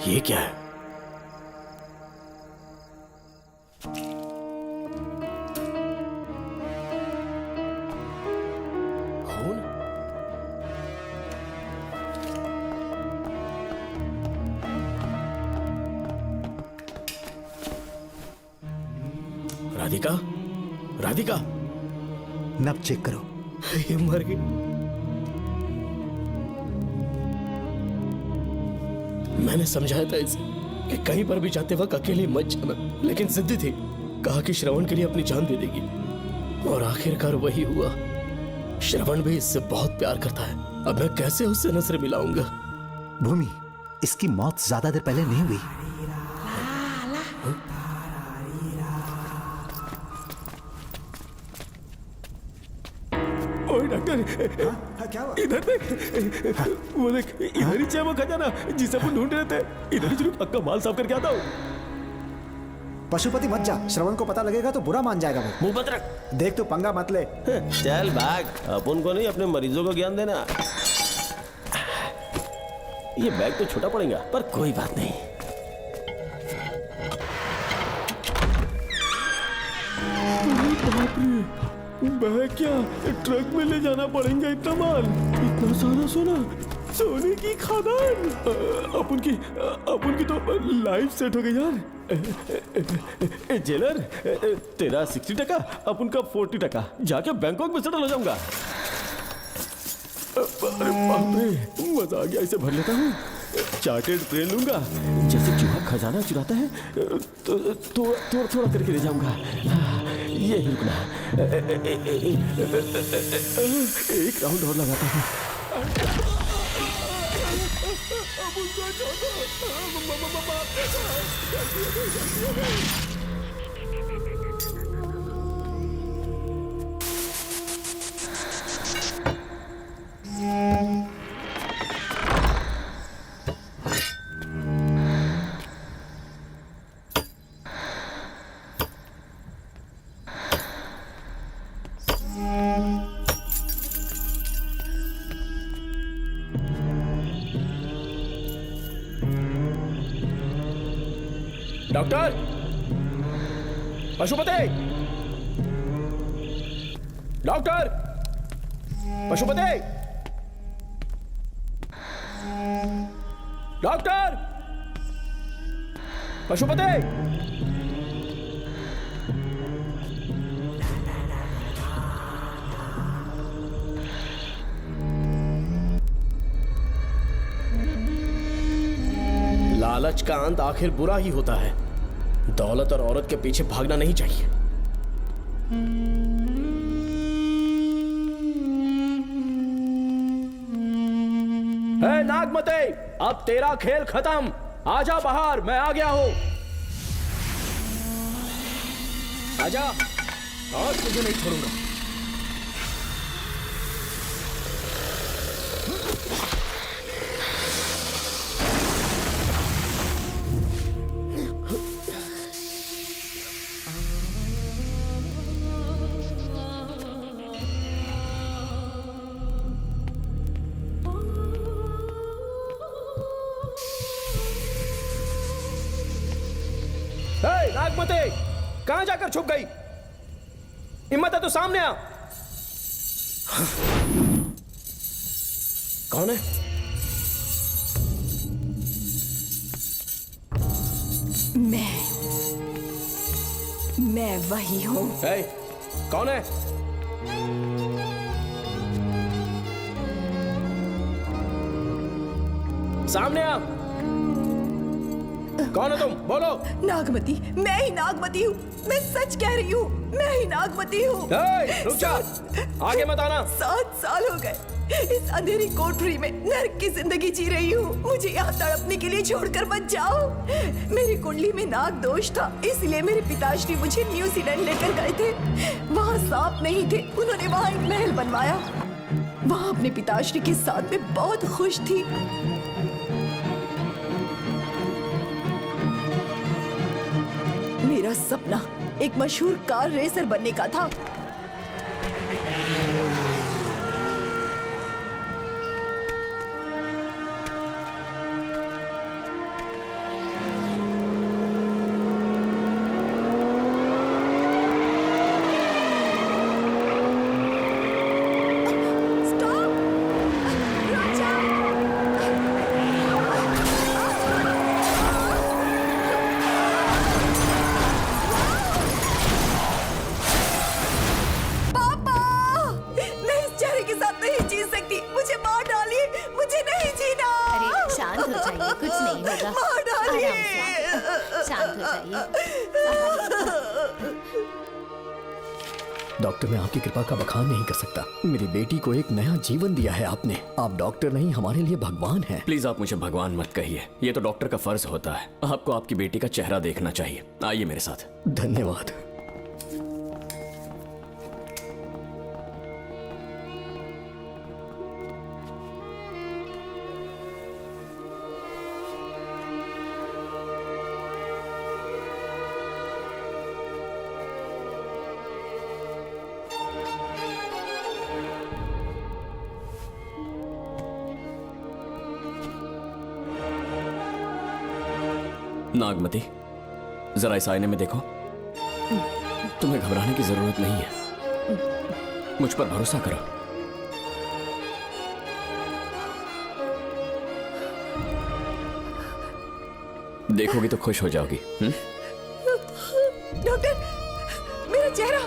ये क्या है? खून? राधिका, राधिका, नब चेक करो। ये मर गई। मैंने समझाया था इसे कि कहीं पर भी जाते वक्त अकेले मत जाना, लेकिन जिद्दी थी। कहा कि श्रवण के लिए अपनी जान दे देगी, और आखिरकार वही हुआ। श्रवण भी इससे बहुत प्यार करता है। अब मैं कैसे उससे नजर मिलाऊंगा? भूमि, इसकी मौत ज्यादा देर पहले नहीं हुई। ओए डॉक्टर, क्या हुआ? इधर देख, वो देख, इधर ही है वो खजाना जिसे अपन ढूंढ रहे थे। इधर ही चलो, पक्का माल साफ करके आता हूँ। पशुपति मत जा, श्रवण को पता लगेगा तो बुरा मान जाएगा वो। मुंह बंद रख। देख तू पंगा मत ले। चल भाग, अपन को नहीं अपने मरीजों को ज्ञान देना। ये बैग तो छोटा पड़ेगा, पर कोई बात नहीं। बैग क्या ट्रक में ले जाना पड़ेगा? इतना माल, इतना सारा सोना, सोने की खदान। अपन की तो लाइफ सेट हो गई यार। जेलर, तेरा 60%, अपन का 40%। जाके बैंकॉक में सेटल हो जाऊंगा। अरे बाप रे, मजा आ गया। इसे भर लेता हूँ। चार्टेड प्लेन लूंगा, जैसे चूहा खजाना चुराता है तो थोड़ा करके ले जाऊंगा। ये ही रुकना। एक राउंड और लगाता हूँ। Doctor, Pashupati, doctor, Pashupati, doctor, Pashupati. लालच का अंत आखिर बुरा ही होता है। दौलत और औरत के पीछे भागना नहीं चाहिए। ए नागमते, अब तेरा खेल खत्म। आजा बाहर, मैं आ गया हूं। आजा, आज तुझे नहीं छोड़ूंगा। नागमती, कहाँ जाकर छुप गई? हिम्मत है तो सामने आ। कौन है? मैं वही हूँ। कौन है? सामने आ। कौन है तुम? बोलो। नागमती, मैं ही नागमती हूँ। मैं सच कह रही हूँ, मैं ही नागमती हूँ। रुक जा, आगे मत आना। 7 साल हो गए इस अंधेरी कोठरी में नर्क की जिंदगी जी रही हूँ। मुझे यहाँ तड़पने के लिए छोड़कर मत जाओ। मेरी कुंडली में नाग दोष था, इसलिए मेरे पिताश्री मुझे न्यूजीलैंड लेकर गए थे। वहाँ सांप नहीं थे, उन्होंने वहाँ एक महल बनवाया। वहाँ अपने पिताश्री के साथ में बहुत खुश थी। मेरा सपना एक मशहूर कार रेसर बनने का था। डॉक्टर, मैं आपकी कृपा का बखान नहीं कर सकता। मेरी बेटी को एक नया जीवन दिया है आपने। आप डॉक्टर नहीं, हमारे लिए भगवान हैं। प्लीज आप मुझे भगवान मत कहिए, ये तो डॉक्टर का फर्ज होता है। आपको आपकी बेटी का चेहरा देखना चाहिए। आइए मेरे साथ। धन्यवाद। नागमती, जरा इस आईने में देखो। तुम्हें घबराने की जरूरत नहीं है, मुझ पर भरोसा करो। देखोगी तो खुश हो जाओगी। डॉक्टर, मेरा चेहरा,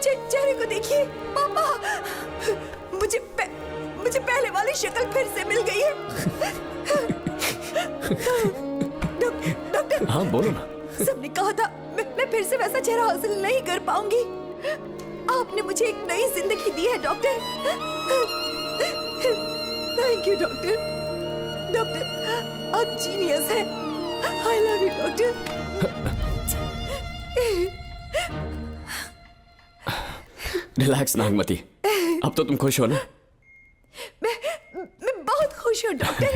चेहरे को देखिए। पापा, मुझे पहले वाली शक्ल फिर से मिल गई है। डॉक्टर, हाँ बोलो ना। सबने कहा था मैं फिर से वैसा चेहरा हासिल नहीं कर पाऊंगी। आपने मुझे एक नई जिंदगी दी है doctor. Thank you doctor. Doctor, आप जीनियस हैं। I love you doctor. Relax Nagmati, अब तो तुम खुश हो ना? मैं बहुत खुश हूँ डॉक्टर।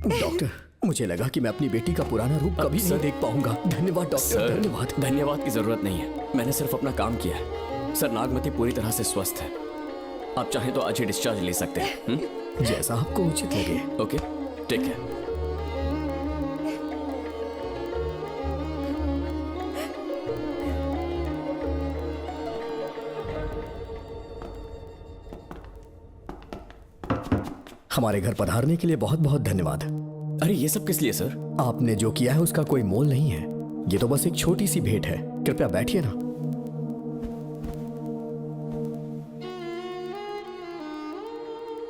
डॉक्टर, मुझे लगा कि मैं अपनी बेटी का पुराना रूप कभी नहीं देख पाऊंगा। धन्यवाद डॉक्टर, धन्यवाद। धन्यवाद की जरूरत नहीं है, मैंने सिर्फ अपना काम किया है। सर, नागमती पूरी तरह से स्वस्थ है। आप चाहें तो आज ही डिस्चार्ज ले सकते हैं। जैसा आपको उचित लगे। ओके, ठीक है। हमारे घर पधारने के लिए बहुत बहुत धन्यवाद। अरे ये सब किस लिए सर? आपने जो किया है उसका कोई मोल नहीं है। ये तो बस एक छोटी सी भेंट है। कृपया बैठिए ना।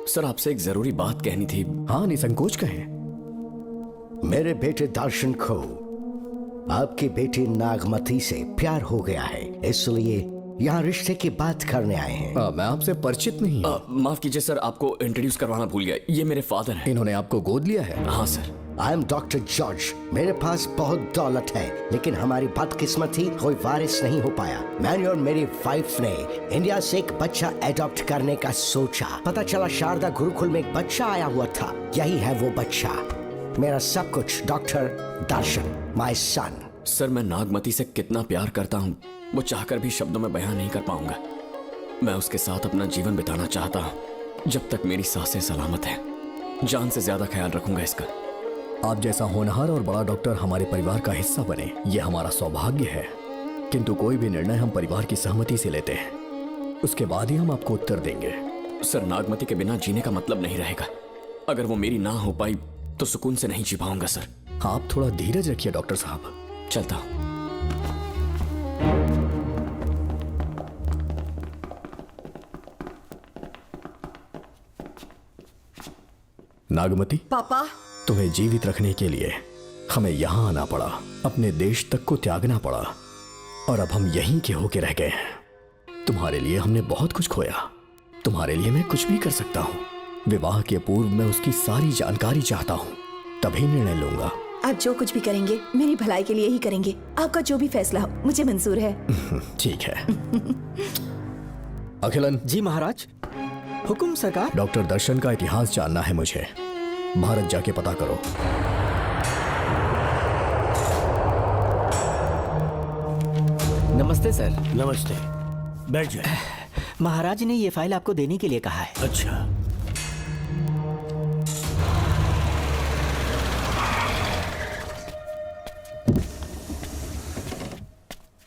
सर, आपसे एक जरूरी बात कहनी थी। हाँ, निसंकोच कहें। मेरे बेटे दर्शन को आपकी बेटी नागमती से प्यार हो गया है, इसलिए यहाँ रिश्ते की बात करने आए हैं। मैं आपसे परिचित नहीं। माफ कीजिए सर, आपको इंट्रोड्यूस करवाना भूल गया। ये मेरे फादर हैं। इन्होंने आपको गोद लिया है? हाँ sir. I am doctor George. मेरे पास बहुत दौलत है, लेकिन हमारी बदकिस्मती कोई वारिस नहीं हो पाया। मैंने और मेरी वाइफ ने इंडिया से एक बच्चा एडॉप्ट करने का सोचा। पता चला शारदा गुरुकुल में एक बच्चा आया हुआ था। यही है वो बच्चा, मेरा सब कुछ। Doctor Darshan, my son. Sir, मैं नागमती से कितना प्यार करता हूँ वो चाहकर भी शब्दों में बयां नहीं कर पाऊंगा। मैं उसके साथ अपना जीवन बिताना चाहता हूँ जब तक मेरी सांसें सलामत हैं। जान से ज्यादा ख्याल रखूंगा इसका। आप जैसा होनहार और बड़ा डॉक्टर हमारे परिवार का हिस्सा बने, ये हमारा सौभाग्य है। किंतु कोई भी निर्णय हम परिवार की सहमति से लेते हैं, उसके बाद ही हम आपको उत्तर देंगे। सर, नागमती के बिना जीने का मतलब नहीं रहेगा। अगर वो मेरी ना हो पाई तो सुकून से नहीं जी पाऊंगा सर। आप थोड़ा धीरज रखिए डॉक्टर साहब। चलता हूं। नागमती, पापा, तुम्हें जीवित रखने के लिए हमें यहाँ आना पड़ा, अपने देश तक को त्यागना पड़ा, और अब हम यहीं के होके रह गए हैं। तुम्हारे लिए हमने बहुत कुछ खोया, तुम्हारे लिए मैं कुछ भी कर सकता हूँ। विवाह के पूर्व मैं उसकी सारी जानकारी चाहता हूँ, तभी निर्णय लूंगा। आप जो कुछ भी करेंगे मेरी भलाई के लिए ही करेंगे। आपका जो भी फैसला हो मुझे मंजूर है। ठीक है। अखिलन। जी महाराज। हुकुम सरकार। डॉक्टर दर्शन का इतिहास जानना है मुझे। भारत जाके पता करो। नमस्ते सर। नमस्ते, बैठ जाए। महाराज ने ये फाइल आपको देने के लिए कहा है। अच्छा,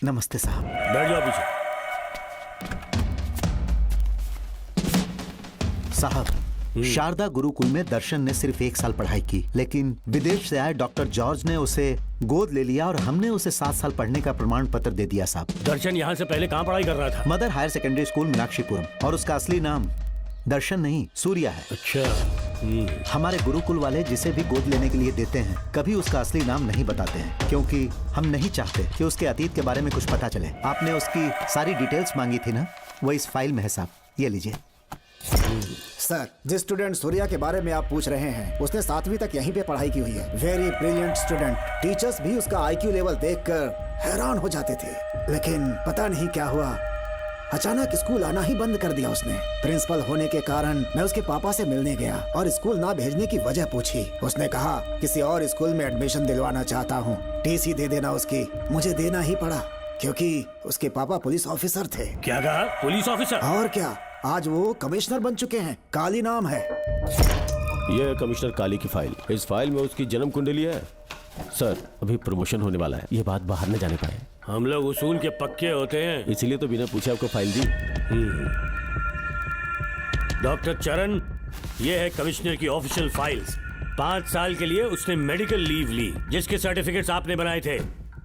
नमस्ते साहब। बैठ जाओ पीछे। साहब, शारदा गुरुकुल में दर्शन ने सिर्फ 1 साल पढ़ाई की, लेकिन विदेश से आए डॉक्टर जॉर्ज ने उसे गोद ले लिया और हमने उसे 7 साल पढ़ने का प्रमाण पत्र दे दिया साहब। दर्शन यहाँ से पहले कहाँ पढ़ाई कर रहा था? Mother higher secondary school Meenakshipuram, और उसका असली नाम दर्शन नहीं सूर्या है। अच्छा। हमारे गुरुकुल वाले जिसे भी गोद लेने के लिए देते हैं कभी उसका असली नाम नहीं बताते हैं, क्योंकि हम नहीं चाहते कि उसके अतीत के बारे में कुछ पता चले। आपने उसकी सारी डिटेल्स मांगी थी ना, वो इस फाइल में है साहब, ये लीजिए। सर, जिस स्टूडेंट सूर्या के बारे में आप पूछ रहे हैं उसने 7वीं तक यहीं पे पढ़ाई की हुई है। Very brilliant student. टीचर्स भी उसका IQ लेवल देखकर हैरान हो जाते थे, लेकिन पता नहीं क्या हुआ, अचानक स्कूल आना ही बंद कर दिया उसने। प्रिंसिपल होने के कारण मैं उसके पापा से मिलने गया और स्कूल ना भेजने की वजह पूछी। उसने कहा किसी और स्कूल में एडमिशन दिलवाना चाहता हूँ, TC दे देना उसकी। मुझे देना ही पड़ा क्योंकि उसके पापा पुलिस ऑफिसर थे। क्या कहा? Police officer? और क्या, आज वो कमिश्नर बन चुके हैं। काली नाम है। यह कमिश्नर काली की फाइल। इस फाइल में उसकी जन्म कुंडली है। सर, अभी प्रमोशन होने वाला है, ये बात बाहर न जाने पाए। हम लोग उसूल के पक्के होते हैं, इसीलिए तो बिना पूछे आपको फाइल दी। डॉक्टर चरण, ये है कमिश्नर की ऑफिशियल फाइल्स। 5 साल के लिए उसने मेडिकल लीव ली, जिसके सर्टिफिकेट्स आपने बनाए थे।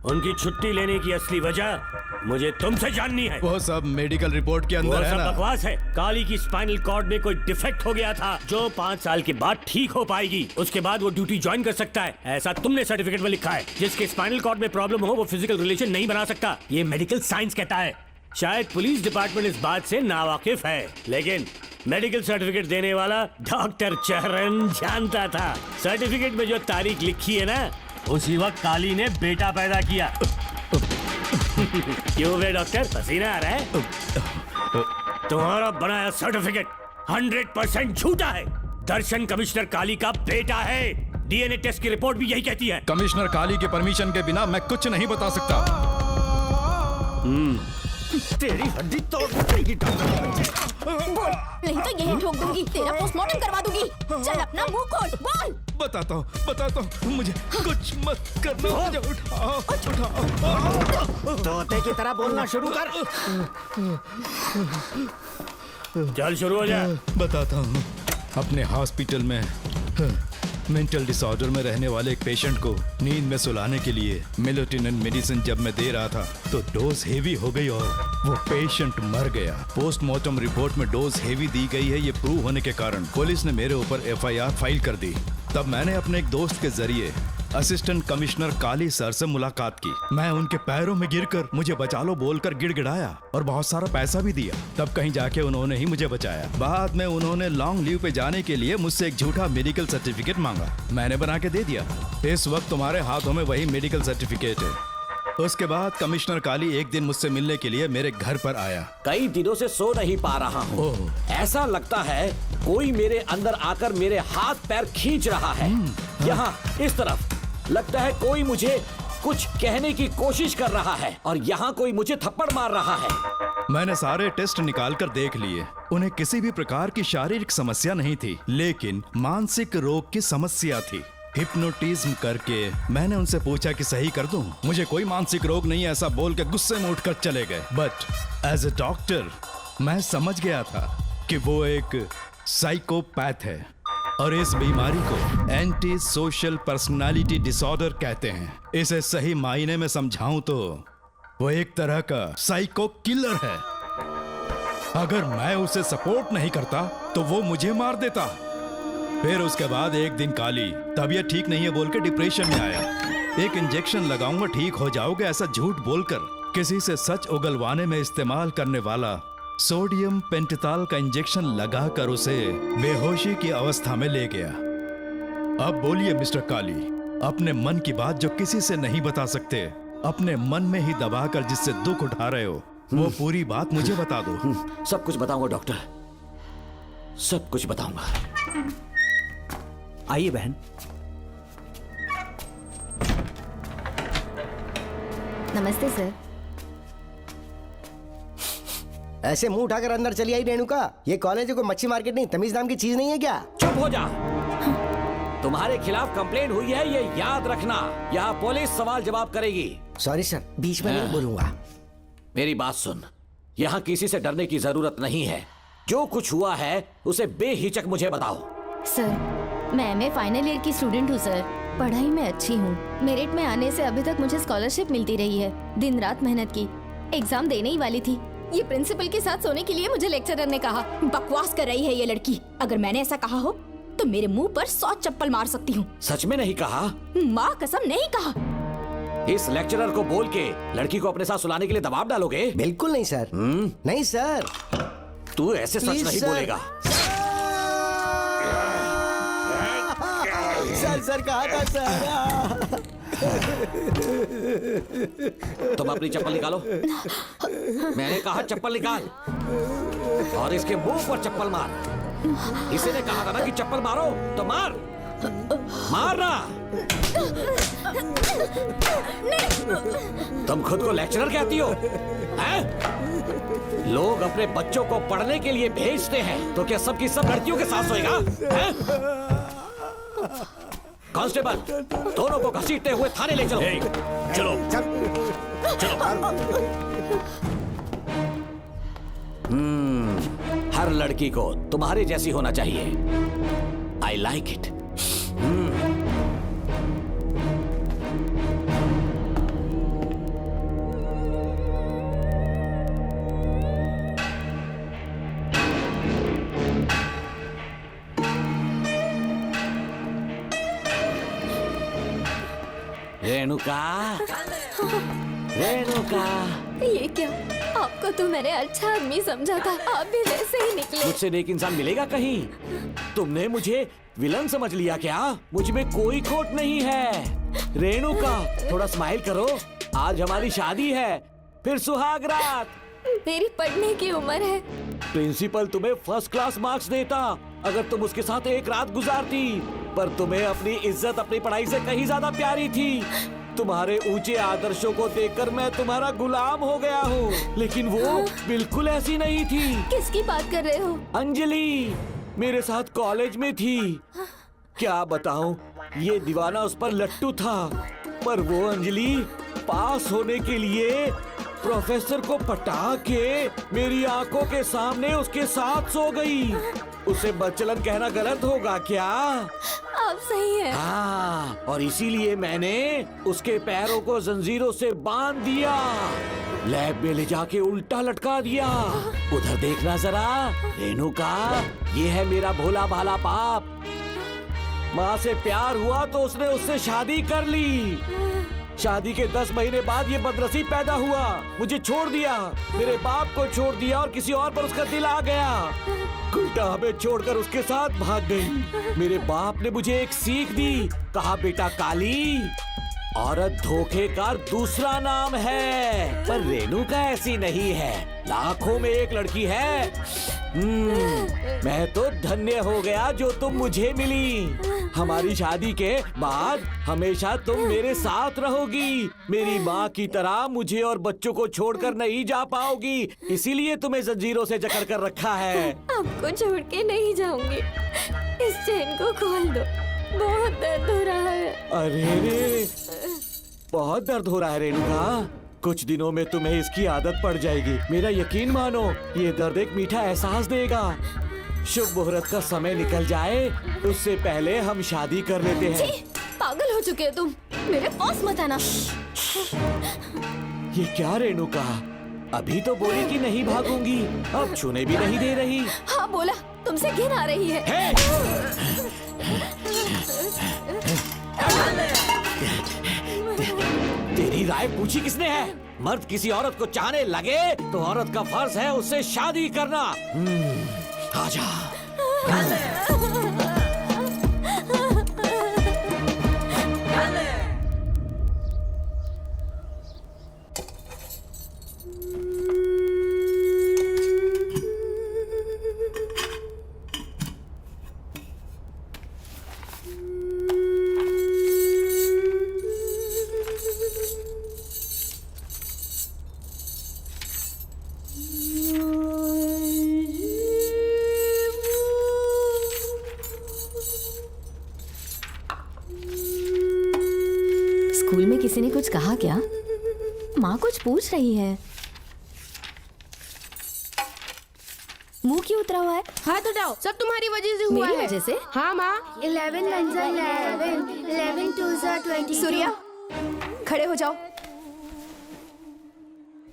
उनकी छुट्टी लेने की असली वजह मुझे तुमसे जाननी है। वो सब मेडिकल रिपोर्ट के अंदर है ना? वो सब बकवास है। काली की स्पाइनल कॉर्ड में कोई डिफेक्ट हो गया था जो 5 साल के बाद ठीक हो पाएगी। उसके बाद वो ड्यूटी ज्वाइन कर सकता है, ऐसा तुमने सर्टिफिकेट में लिखा है। जिसके स्पाइनल कॉर्ड में प्रॉब्लम हो वो फिजिकल रिलेशन नहीं बना सकता, ये मेडिकल साइंस कहता है। शायद पुलिस डिपार्टमेंट इस बात से नावाकिफ है, लेकिन मेडिकल सर्टिफिकेट देने वाला डॉक्टर चरण जानता था। सर्टिफिकेट में जो तारीख लिखी है ना, उसी वक्त काली ने बेटा पैदा किया। क्यों बे डॉक्टर, पसीना आ रहा है? तुम्हारा बनाया सर्टिफिकेट 100% झूठा है। दर्शन कमिश्नर काली का बेटा है। DNA टेस्ट की रिपोर्ट भी यही कहती है। कमिश्नर काली के परमिशन के बिना मैं कुछ नहीं बता सकता। तेरी हड्डी तोड़ देगी नहीं तो यही ठोक दूंगी, तेरा पोस्टमार्टम करवा दूंगी। चल अपना मुंह खोल, बोल। बताता हूँ, मुझे कुछ मत करना। मुझे उठाओ। तोते की तरह बोलना शुरू कर। चल शुरू हो जा। बताता हूँ, अपने हॉस्पिटल में मेंटल डिसऑर्डर में रहने वाले एक पेशेंट को नींद में सुलाने के लिए मेलेटोनिन मेडिसिन जब मैं दे रहा था तो डोज हेवी हो गई और वो पेशेंट मर गया। पोस्टमार्टम रिपोर्ट में डोज हेवी दी गई है, ये प्रूव होने के कारण पुलिस ने मेरे ऊपर FIR फाइल कर दी। तब मैंने अपने एक दोस्त के जरिए असिस्टेंट कमिश्नर काली सर से मुलाकात की। मैं उनके पैरों में गिरकर मुझे बचा लो बोलकर गिड़गिड़ाया और बहुत सारा पैसा भी दिया। तब कहीं जाके उन्होंने ही मुझे बचाया। बाद में उन्होंने लॉन्ग लीव पे जाने के लिए मुझसे एक झूठा मेडिकल सर्टिफिकेट मांगा, मैंने बना के दे दिया। इस वक्त तुम्हारे हाथों में वही मेडिकल सर्टिफिकेट है। उसके बाद कमिश्नर काली एक दिन मुझसे मिलने के लिए मेरे घर पर आया। कई दिनों से सो नहीं पा रहा हूँ। ऐसा लगता है कोई मेरे अंदर आकर मेरे हाथ पैर खींच रहा है। यहाँ इस तरफ लगता है कोई मुझे कुछ कहने की कोशिश कर रहा है और यहाँ कोई मुझे थप्पड़ मार रहा है। मैंने सारे टेस्ट निकाल कर देख लिए, उन्हें किसी भी प्रकार की शारीरिक समस्या नहीं थी, लेकिन मानसिक रोग की समस्या थी। हिप्नोटिज्म करके मैंने उनसे पूछा कि सही कर दूं। मुझे कोई मानसिक रोग नहीं है ऐसा बोल के गुस्से में उठकर चले गए। बट एज ए डॉक्टर मैं समझ गया था कि वो एक साइकोपैथ है और इस बीमारी को एंटी सोशल पर्सनालिटी डिसऑर्डर कहते हैं। इसे सही मायने में समझाऊं तो वो एक तरह का साइको किलर है। अगर मैं उसे सपोर्ट नहीं करता तो वो मुझे मार देता। फिर उसके बाद एक दिन काली तबीयत ठीक नहीं है बोल के डिप्रेशन में आया। एक इंजेक्शन लगाऊंगा ठीक हो जाओगे ऐसा झूठ बोलकर किसी से सच उगलवाने में इस्तेमाल करने वाला सोडियम पेंटोथॉल का इंजेक्शन लगाकर उसे बेहोशी की अवस्था में ले गया। अब बोलिए मिस्टर काली, अपने मन की बात जो किसी से नहीं बता सकते, अपने मन में ही दबाकर जिससे दुख उठा रहे हो, वो पूरी बात मुझे बता दो। सब कुछ बताऊंगा डॉक्टर, सब कुछ बताऊंगा। आइए बहन। नमस्ते सर। ऐसे मुंह उठाकर अंदर चली आई रेणुका। ये कॉलेज है कोई मच्छी मार्केट नहीं, तमीज नाम की चीज नहीं है क्या? चुप हो जा। तुम्हारे खिलाफ कंप्लेंट हुई है ये याद रखना। यहाँ पुलिस सवाल जवाब करेगी। सॉरी सर, बीच में नहीं बोलूंगा। मेरी बात सुन, यहाँ किसी से डरने की जरूरत नहीं है। जो कुछ हुआ है उसे बेहिचक मुझे बताओ। सर मैं एमए फाइनल ईयर की स्टूडेंट हूँ सर। पढ़ाई में अच्छी हूँ। मेरिट में आने से अभी तक मुझे स्कॉलरशिप मिलती रही है। दिन रात मेहनत की, एग्जाम देने ही वाली थी। ये प्रिंसिपल के साथ सोने के लिए मुझे लेक्चरर ने कहा। बकवास कर रही है ये लड़की। अगर मैंने ऐसा कहा हो तो मेरे मुंह पर 100 चप्पल मार सकती हूँ। सच में नहीं कहा? माँ कसम नहीं कहा। इस लेक्चरर को बोल के लड़की को अपने साथ सुलाने के लिए दबाव डालोगे? बिल्कुल नहीं सर। नहीं सर। तू ऐसे सच नहीं बोलेगा। सर कहा था सर। तुम अपनी चप्पल निकालो। मैंने कहा चप्पल निकाल और इसके मुंह पर चप्पल मार। इसी ने कहा था ना कि चप्पल मारो तो मार। मारना। तुम खुद को लेक्चरर कहती हो हैं? लोग अपने बच्चों को पढ़ने के लिए भेजते हैं तो क्या सबकी सब लड़कियों के साथ सोएगा? कांस्टेबल, दोनों को घसीटते हुए थाने ले चलो। चलो हर लड़की को तुम्हारे जैसी होना चाहिए। I like it. Renuka, Renuka. ये क्या? आपको तो मैंने अच्छा आदमी समझा था, आप भी वैसे ही निकले। मुझसे नेक इंसान मिलेगा कहीं? तुमने मुझे विलन समझ लिया क्या? मुझ में कोई खोट नहीं है। रेणुका, थोड़ा स्माइल करो। आज हमारी शादी है, फिर सुहाग रात। मेरी पढ़ने की उम्र है। प्रिंसिपल तुम्हें फर्स्ट क्लास मार्क्स देता अगर तुम उसके साथ एक रात गुजारती, पर तुम्हें अपनी इज्जत अपनी पढ़ाई से कहीं ज्यादा प्यारी थी। तुम्हारे ऊंचे आदर्शों को देखकर मैं तुम्हारा गुलाम हो गया हूँ, लेकिन वो बिल्कुल ऐसी नहीं थी। किसकी बात कर रहे हो? अंजलि मेरे साथ कॉलेज में थी। क्या बताऊं, ये दीवाना उस पर लट्टू था, पर वो अंजलि पास होने के लिए प्रोफेसर को पटा के मेरी आंखों के सामने उसके साथ सो गई। उसे बदचलन कहना गलत होगा क्या? आप सही है। हाँ, और इसीलिए मैंने उसके पैरों को जंजीरों से बांध दिया, लैब में ले जाके उल्टा लटका दिया। उधर देखना जरा रेणुका, ये है मेरा भोला भाला पाप। माँ से प्यार हुआ तो उसने उससे शादी कर ली। शादी के 10 महीने बाद ये बदनसीब पैदा हुआ, मुझे छोड़ दिया, मेरे बाप को छोड़ दिया और किसी और पर उसका दिल आ गया। उल्टा हमें छोड़कर उसके साथ भाग गई। मेरे बाप ने मुझे एक सीख दी, कहा बेटा काली, औरत धोखे का दूसरा नाम है, पर रेणुका ऐसी नहीं है, लाखों में एक लड़की है। मैं तो धन्य हो गया जो तुम मुझे मिली। हमारी शादी के बाद हमेशा तुम मेरे साथ रहोगी। मेरी माँ की तरह मुझे और बच्चों को छोड़कर नहीं जा पाओगी, इसीलिए तुम्हें जंजीरों से जकड़ कर रखा है। आपको छोड़ के नहीं जाऊंगी। इस चेन को खोल दो। बहुत दर्द हो रहा है। अरे रे, बहुत दर्द हो रहा है रेणुका। कुछ दिनों में तुम्हें इसकी आदत पड़ जाएगी। मेरा यकीन मानो, ये दर्द एक मीठा एहसास देगा। शुभ मुहूर्त का समय निकल जाए उससे पहले हम शादी कर लेते हैं। पागल हो चुके हो तुम, मेरे पास मत आना। ये क्या रेणुका, अभी तो बोली कि नहीं भागूंगी, अब छूने भी नहीं दे रही। हाँ बोला, तुमसे घिन आ रही है। तेरी राय पूछी किसने है? मर्द किसी औरत को चाहने लगे तो औरत का फर्ज है उससे शादी करना। आजा। स्कूल में किसी ने कुछ कहा क्या? माँ कुछ पूछ रही है। मुंह क्यों उतरा हुआ है? हाथ उठाओ, सब तुम्हारी वजह से हुआ मेरी है। वजह से? हाँ माँ। 11 1 जा 11, 11 2 जा 20। सूर्या, खड़े हो जाओ।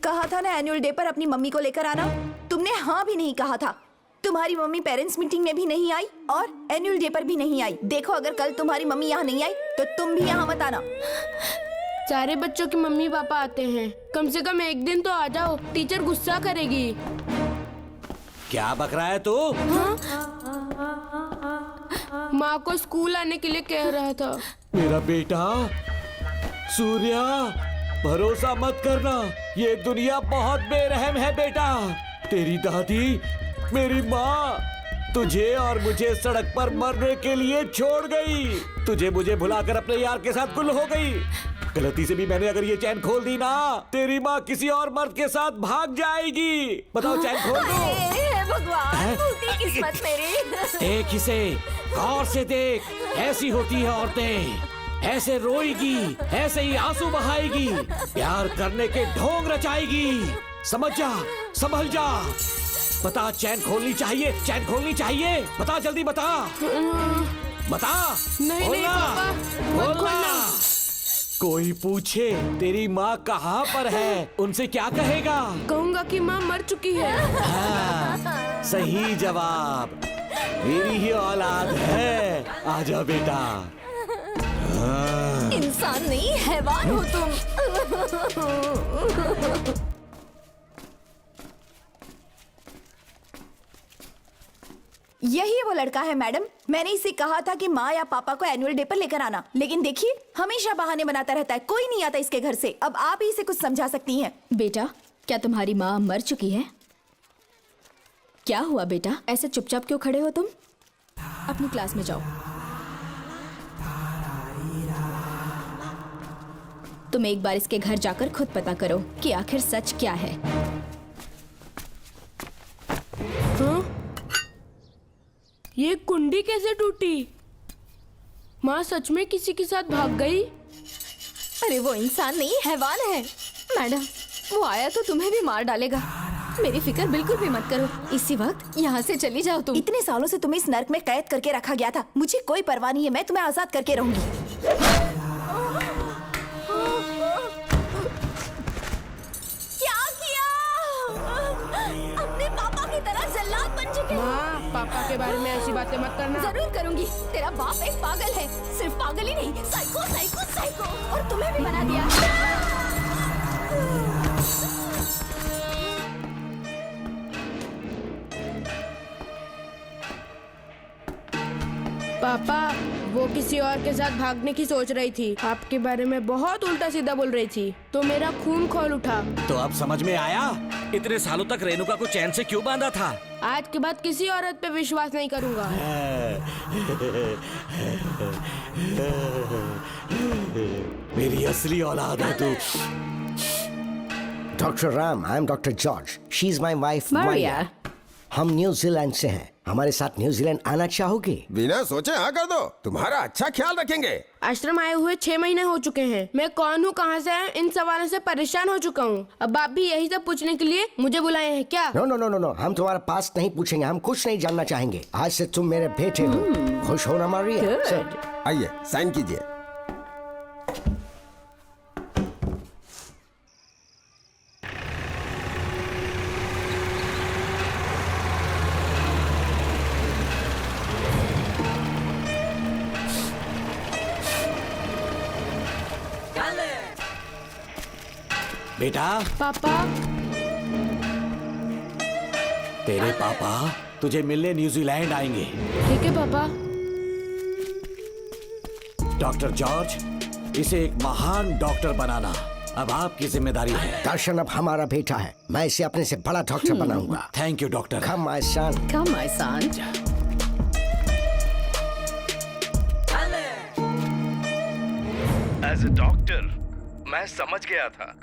कहा था ना एनुअल डे पर अपनी मम्मी को लेकर आना, तुमने हाँ भी नहीं कहा था। तुम्हारी मम्मी पेरेंट्स मीटिंग में भी नहीं आई और एनुअल डे पर भी नहीं आई। देखो, अगर कल तुम्हारी मम्मी यहाँ नहीं आई तो तुम भी यहाँ मत आना। सारे बच्चों की मम्मी पापा आते हैं, कम से कम एक दिन तो आ जाओ, टीचर गुस्सा करेगी। क्या बक रहा है तू? माँ को स्कूल आने के लिए कह रहा था। मेरा बेटा सूर्या, भरोसा मत करना, ये दुनिया बहुत बेरहम है बेटा। तेरी दादी, मेरी माँ तुझे और मुझे सड़क पर मरने के लिए छोड़ गई। तुझे मुझे भुलाकर अपने यार के साथ गुल हो गई। गलती से भी मैंने अगर ये चैन खोल दी ना, तेरी माँ किसी और मर्द के साथ भाग जाएगी। बताओ, चैन खोल दो। भगवान, फूटी किस्मत मेरी। देख इसे, गौर से देख, ऐसी होती है औरतें। ऐसे रोएगी, ऐसे ही आंसू बहाएगी, प्यार करने के ढोंग रचाएगी। समझ जा, संभल जा। बता, चैन खोलनी चाहिए, चैन खोलनी चाहिए। बता, जल्दी बता, बता। नहीं नहीं पापा, मत खोलना। कोई पूछे तेरी माँ कहाँ पर है, उनसे क्या कहेगा? कहूँगा कि माँ मर चुकी है। हाँ, सही जवाब। मेरी ही औलाद है। आजा बेटा। हाँ। इंसान नहीं, हैवान हो तुम। यही वो लड़का है मैडम। मैंने इसे कहा था कि माँ या पापा को एनुअल डे पर लेकर आना, लेकिन देखिए हमेशा बहाने बनाता रहता है। कोई नहीं आता इसके घर से। अब आप ही इसे कुछ समझा सकती हैं। बेटा, क्या तुम्हारी माँ मर चुकी है? क्या हुआ बेटा, ऐसे चुपचाप क्यों खड़े हो तुम? अपनी क्लास में जाओ। तुम एक बार इसके घर जाकर खुद पता करो कि आखिर सच क्या है। हाँ? ये कुंडी कैसे टूटी? माँ सच में किसी के साथ भाग गई? अरे वो इंसान नहीं, हैवान है। मैडम, वो आया तो तुम्हें भी मार डालेगा। मेरी फिक्र बिल्कुल भी मत करो। इसी वक्त यहाँ से चली जाओ तुम। इतने सालों से तुम्हें इस नर्क में कैद करके रखा गया था। मुझे कोई परवाह नहीं है, मैं तुम्हें आजाद करके रहूंगी। क्या किया? अपने पापा की तरह जल्लाद बन चुके। माँ, पापा के बारे में ऐसी बातें मत करना। जरूर करूंगी। तेरा बाप एक पागल है। सिर्फ पागल ही नहीं, साइको साइको साइको। और तुम्हें भी बना दिया। पापा, वो किसी और के साथ भागने की सोच रही थी। आपके बारे में बहुत उल्टा सीधा बोल रही थी, तो मेरा खून खौल उठा। तो अब समझ में आया इतने सालों तक रेणुका को चैन से क्यों बांधा था। आज के बाद किसी औरत पे विश्वास नहीं करूंगा। मेरी असली औलाद है तू। Dr. Ram, I'm Dr. George. She's my wife, Maria. हम न्यूजीलैंड से हैं। हमारे साथ न्यूजीलैंड आना चाहोगे? बिना सोचे हाँ कर दो, तुम्हारा अच्छा ख्याल रखेंगे। आश्रम आए हुए 6 महीने हो चुके हैं। मैं कौन हूँ, कहाँ से आया, इन सवालों से परेशान हो चुका हूँ। अब आप भी यही सब पूछने के लिए मुझे बुलाए हैं क्या? No no no no no, हम तुम्हारा पास नहीं पूछेंगे, हम कुछ नहीं जानना चाहेंगे। आज से तुम मेरे बेटे हो। खुश हो ना मारिया? आइए साइन कीजिए। बेटा। पापा। तेरे पापा तुझे मिलने न्यूजीलैंड आएंगे। ठीक है पापा। डॉक्टर जॉर्ज, इसे एक महान डॉक्टर बनाना अब आपकी जिम्मेदारी है। दर्शन अब हमारा बेटा है, मैं इसे अपने से बड़ा डॉक्टर बनाऊंगा। Thank you doctor. Come my son. Come my son. As a doctor मैं समझ गया था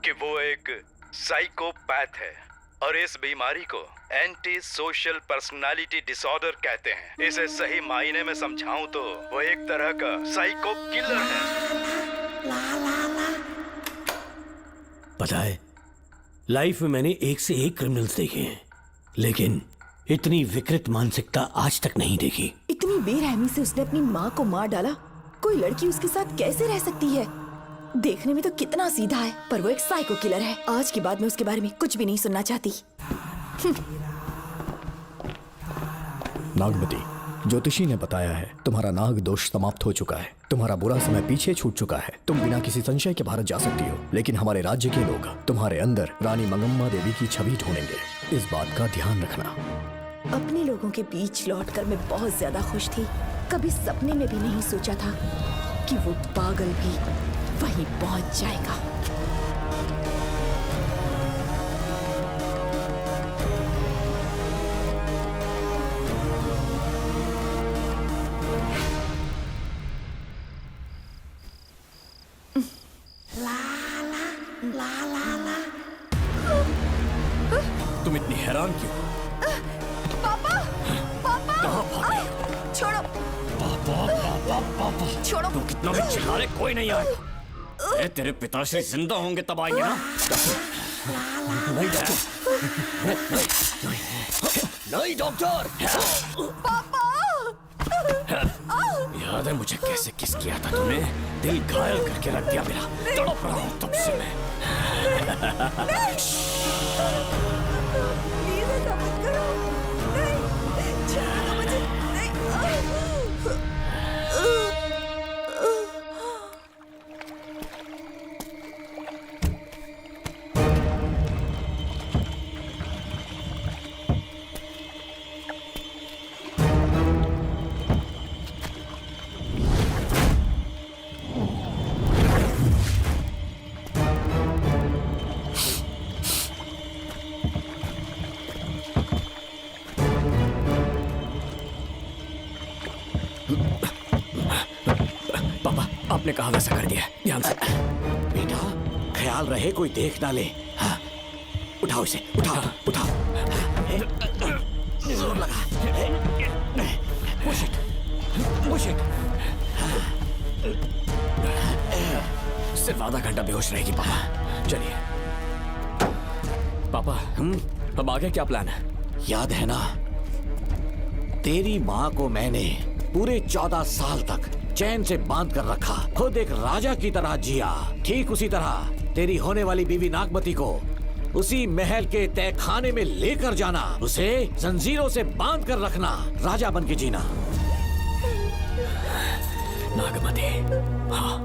कि वो एक साइकोपैथ है और इस बीमारी को एंटी सोशल पर्सनालिटी डिसऑर्डर कहते हैं। इसे सही मायने में समझाऊं तो वो एक तरह का साइको किलर है। पता है, लाइफ में मैंने एक से एक क्रिमिनल्स देखे हैं, लेकिन इतनी विकृत मानसिकता आज तक नहीं देखी। इतनी बेरहमी से उसने अपनी माँ को मार डाला। कोई लड़की उसके साथ कैसे रह सकती है? देखने में तो कितना सीधा है, पर वो एक साइको किलर है। आज के बाद मैं उसके बारे में कुछ भी नहीं सुनना चाहती। नागमती, ज्योतिषी ने बताया है तुम्हारा नाग दोष समाप्त हो चुका है। तुम्हारा बुरा समय पीछे छूट चुका है। तुम बिना किसी संशय के भारत जा सकती हो, लेकिन हमारे राज्य के लोग तुम्हारे अंदर रानी मंगम्मा देवी की छवि ढूंढेंगे। इस बात का ध्यान रखना। अपने लोगों के बीच लौटकर मैं बहुत ज्यादा खुश थी। कभी सपने में भी नहीं सोचा था कि वो पागल भी वहीं पहुंच जाएगा। तुम इतनी हैरान क्यों? पापा, पापा, छोड़ो, छोड़ो। तू कितना भी चिल्ला रहे, कोई नहीं आएगा। तेरे पिताश्री जिंदा होंगे तब आएंगे ना। नहीं नहीं डॉक्टर। पापा, याद है मुझे कैसे किस किया था तुमने? दिल घायल करके रख दिया मेरा। तड़प रहा हूं तब से मैं। प्लीज ऐसा मत करो। नहीं, छोड़ो ना मुझे। नहीं। आपने कहा वैसा कर दिया, ध्यान से। बेटा ख्याल रहे कोई देख ना ले। हाँ, उठाओ इसे, उठाओ उठाओ। जोर लगा। Push it, push it. सिर्फ आधा घंटा बेहोश रहेगी पापा। चलिए पापा, अब आगे क्या प्लान है? याद है ना, तेरी माँ को मैंने पूरे 14 साल तक चैन से बांध कर रखा। खुद एक राजा की तरह जिया। ठीक उसी तरह तेरी होने वाली बीवी नागमती को उसी महल के तहखाने में लेकर जाना, उसे जंजीरों से बांध कर रखना, राजा बन के जीना। नागमती, हाँ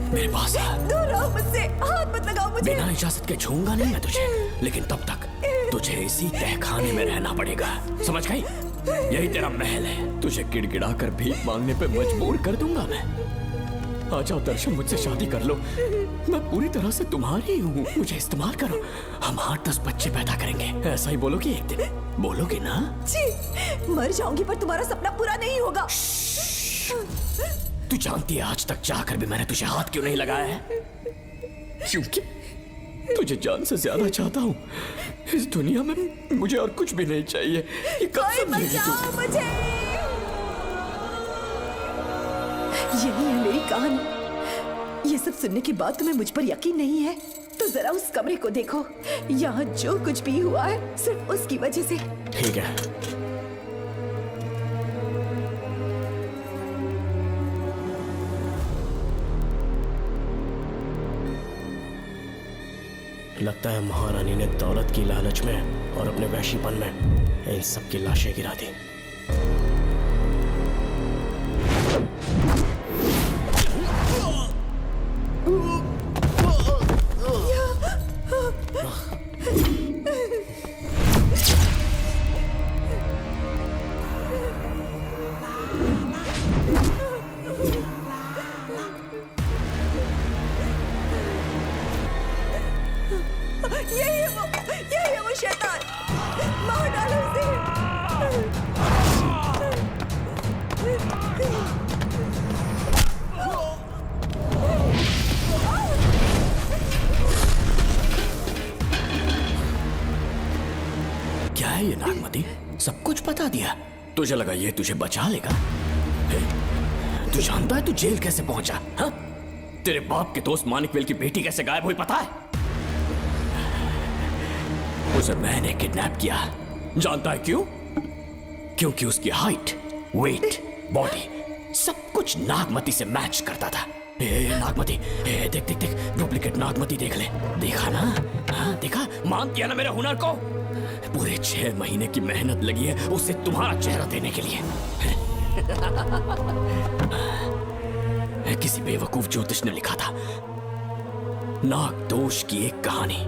मेरे पास है। दूर रहो मुझसे, हाथ मत लगाओ मुझे। बिना इजाजत के छूंगा नहीं मैं तुझे, लेकिन तब तक तुझे इसी तहखाने में रहना पड़ेगा, समझ गई? यही तेरा महल है। तुझे गिड़गिड़ा कर भीख मांगने पे मजबूर कर दूंगा मैं। आ जाओ दर्शन, मुझसे शादी कर लो। मैं पूरी तरह से तुम्हारी हूँ, मुझे इस्तेमाल करो। हम 8-10 बच्चे पैदा करेंगे। ऐसा ही बोलोगी एक दिन? बोलोगी ना? जी, मर जाऊंगी पर तुम्हारा सपना पूरा नहीं होगा। तू जानती है आज तक चाहकर भी मैंने तुझे हाथ क्यों नहीं लगाया है? क्योंकि तुझे जान से ज्यादा चाहता हूँ। इस दुनिया में मुझे और कुछ भी नहीं चाहिए। ये कब कोई समझेगी तू? बचाओ मुझे। यही है मेरी कहानी। ये सब सुनने के बाद तुम्हें मुझ पर यकीन नहीं है तो जरा उस कमरे को देखो। यहाँ जो कुछ भी हुआ है सिर्फ उसकी वजह से। ठीक है, लगता है महारानी ने दौलत की लालच में और अपने वैशीपन में इन सब की लाशें गिरा दी। यही है वो शैतान। मार डालो क्या है ये नागमती? सब कुछ बता दिया। तुझे लगा ये तुझे बचा लेगा? हे, तू जानता है तू जेल कैसे पहुंचा? हाँ? तेरे बाप के दोस्त मानिकवेल की बेटी कैसे गायब हुई पता है? उसे मैंने किडनैप किया। जानता है क्यों? क्योंकि उसकी हाइट, वेट, बॉडी सब कुछ नागमती से मैच करता था। नागमती, देख देख देख, डुप्लीकेट नागमती देख ले। देखा ना? हाँ देखा? मान दिया ना मेरे हुनर को? पूरे 6 महीने की मेहनत लगी है उसे तुम्हारा चेहरा देने के लिए। किसी बेवकूफ ज्योतिष ने लिखा था नाग दोष की एक कहानी।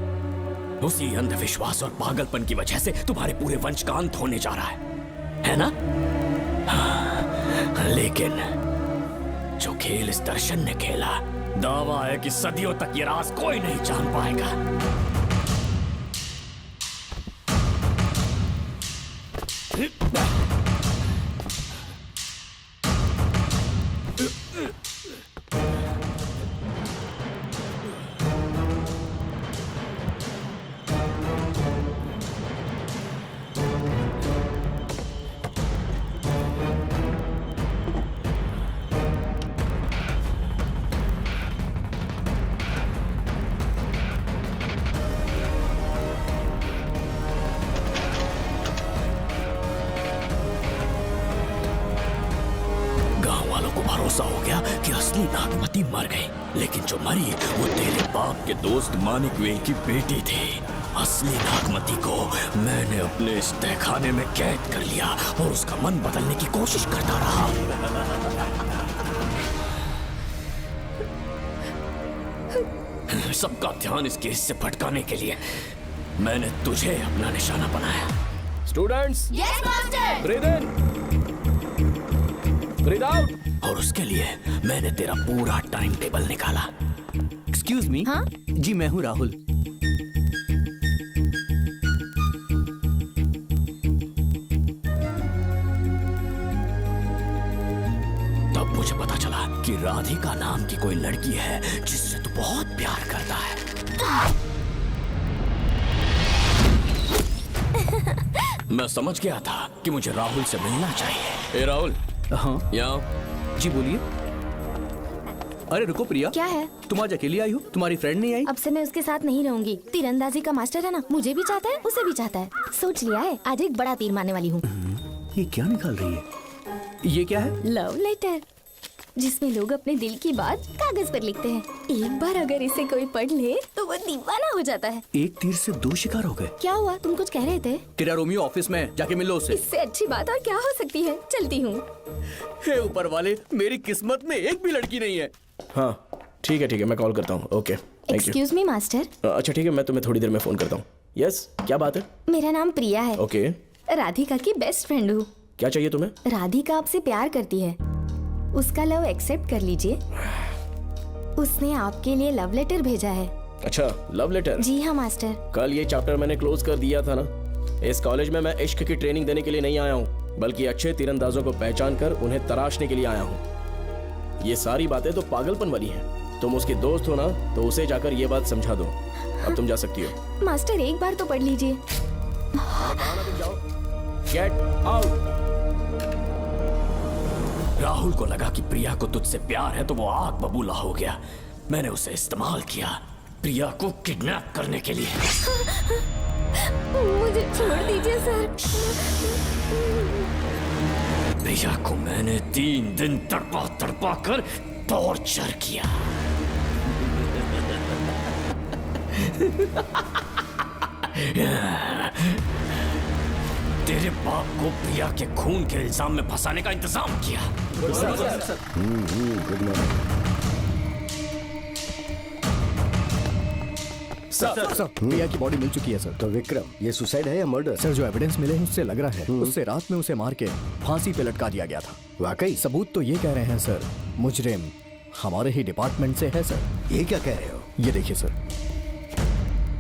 उसी अंधविश्वास और पागलपन की वजह से तुम्हारे पूरे वंश का अंत होने जा रहा है ना? हाँ, लेकिन जो खेल इस दर्शन ने खेला, दावा है कि सदियों तक ये राज कोई नहीं जान पाएगा। भरोसा हो गया कि असली नागमती मर गई, लेकिन जो मरी वो तेरे बाप के दोस्त मानिकवेल की बेटी थी। असली नागमती को मैंने अपने इस तहखाने में कैद कर लिया और उसका मन बदलने की कोशिश करता रहा। सबका ध्यान इस केस से भटकाने के लिए मैंने तुझे अपना निशाना बनाया। Students, yes master. ब्रीथ इन, ब्रीथ आउट। और उसके लिए मैंने तेरा पूरा टाइम टेबल निकाला। Excuse me. हाँ? जी मैं हूँ राहुल। तब मुझे पता चला कि राधिका नाम की कोई लड़की है जिससे तू बहुत प्यार करता है। मैं समझ गया था कि मुझे राहुल से मिलना चाहिए। राहुल। हाँ यहाँ। जी बोलिए। अरे रुको प्रिया, क्या है? तुम आज अकेली आई हो? तुम्हारी फ्रेंड नहीं आई? अब से मैं उसके साथ नहीं रहूंगी। तीरंदाजी का मास्टर है ना, मुझे भी चाहता है उसे भी चाहता है। सोच लिया है, आज एक बड़ा तीर मारने वाली हूँ। ये क्या निकाल रही है? ये क्या है? लव लेटर, जिसमें लोग अपने दिल की बात कागज पर लिखते हैं। एक बार अगर इसे कोई पढ़ ले तो वो दीवाना हो जाता है। एक तीर से 2 शिकार हो गए। क्या हुआ? तुम कुछ कह रहे थे? तेरा रोमियो ऑफिस में, जाके मिल लो उससे। इससे अच्छी बात और क्या हो सकती है? चलती हूँ। हे ऊपर वाले, मेरी किस्मत में एक भी लड़की नहीं है। हाँ ठीक है, मैं कॉल करता हूँ। Okay, thank you. Excuse me master. अच्छा ठीक है, मैं तुम्हें थोड़ी देर में फोन करता हूँ। यस, क्या बात है? मेरा नाम प्रिया है। ओके। राधिका की बेस्ट फ्रेंड हूँ। क्या चाहिए तुम्हें? राधिका आपसे प्यार करती है, उसका लव एक्सेप्ट कर लीजिए। उसने आपके लिए लव लेटर भेजा है। अच्छा, लव लेटर? जी हाँ मास्टर। कल ये चैप्टर मैंने क्लोज कर दिया था ना। इस कॉलेज में मैं इश्क की ट्रेनिंग देने के लिए नहीं आया हूँ, बल्कि अच्छे तीरंदाजों को पहचान कर उन्हें तराशने के लिए आया हूँ। ये सारी बातें तो पागलपन वाली हैं। तुम उसकी दोस्त हो ना, तो उसे जाकर ये बात समझा दो। अब तुम जा सकती हो। मास्टर एक बार तो पढ़ लीजिए। Get out. राहुल को लगा कि प्रिया को तुझसे प्यार है तो वो आग बबूला हो गया। मैंने उसे इस्तेमाल किया प्रिया को किडनैप करने के लिए। मुझे छोड़ दीजिए सर। प्रिया को मैंने 3 दिन तड़पा तड़पा कर टॉर्चर किया। तेरे बाप को प्रिया के खून के इल्जाम में फंसाने का इंतजाम किया। सर, प्रिया की बॉडी मिल चुकी है सर। तो विक्रम, ये सुसाइड है या मर्डर? सर, जो एविडेंस मिले हैं उससे लग रहा है उससे रात में उसे मार के फांसी पे लटका दिया गया था। वाकई? सबूत तो ये कह रहे हैं सर, मुजरिम हमारे ही डिपार्टमेंट से है सर। ये क्या कह रहे हो? ये देखिए सर।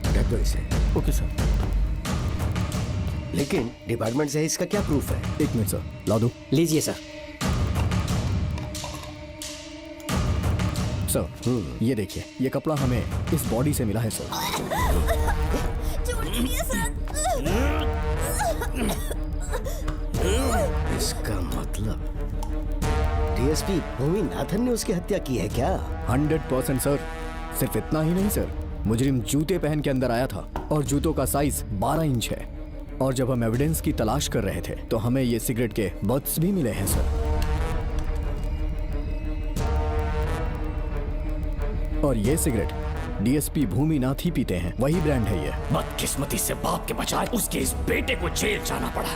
रख दो इसे। Okay sir. लेकिन डिपार्टमेंट से है, इसका क्या प्रूफ है? 1 मिनट सर, ला दो। लीजिए सर। सर, ये देखिए, ये कपड़ा हमें इस बॉडी से मिला है सर। इसका मतलब डीएसपी भूमिनाथन ने उसकी हत्या की है क्या? 100% सर। सिर्फ इतना ही नहीं सर, मुजरिम जूते पहन के अंदर आया था और जूतों का साइज 12 इंच है। और जब हम एविडेंस की तलाश कर रहे थे तो हमें ये सिगरेट के बट्स भी मिले हैं सर। और ये सिगरेट डीएसपी भूमिनाथ ही पीते हैं, वही ब्रांड है ये। बदकिस्मती से बाप के बजाय उसके इस बेटे को जेल जाना पड़ा।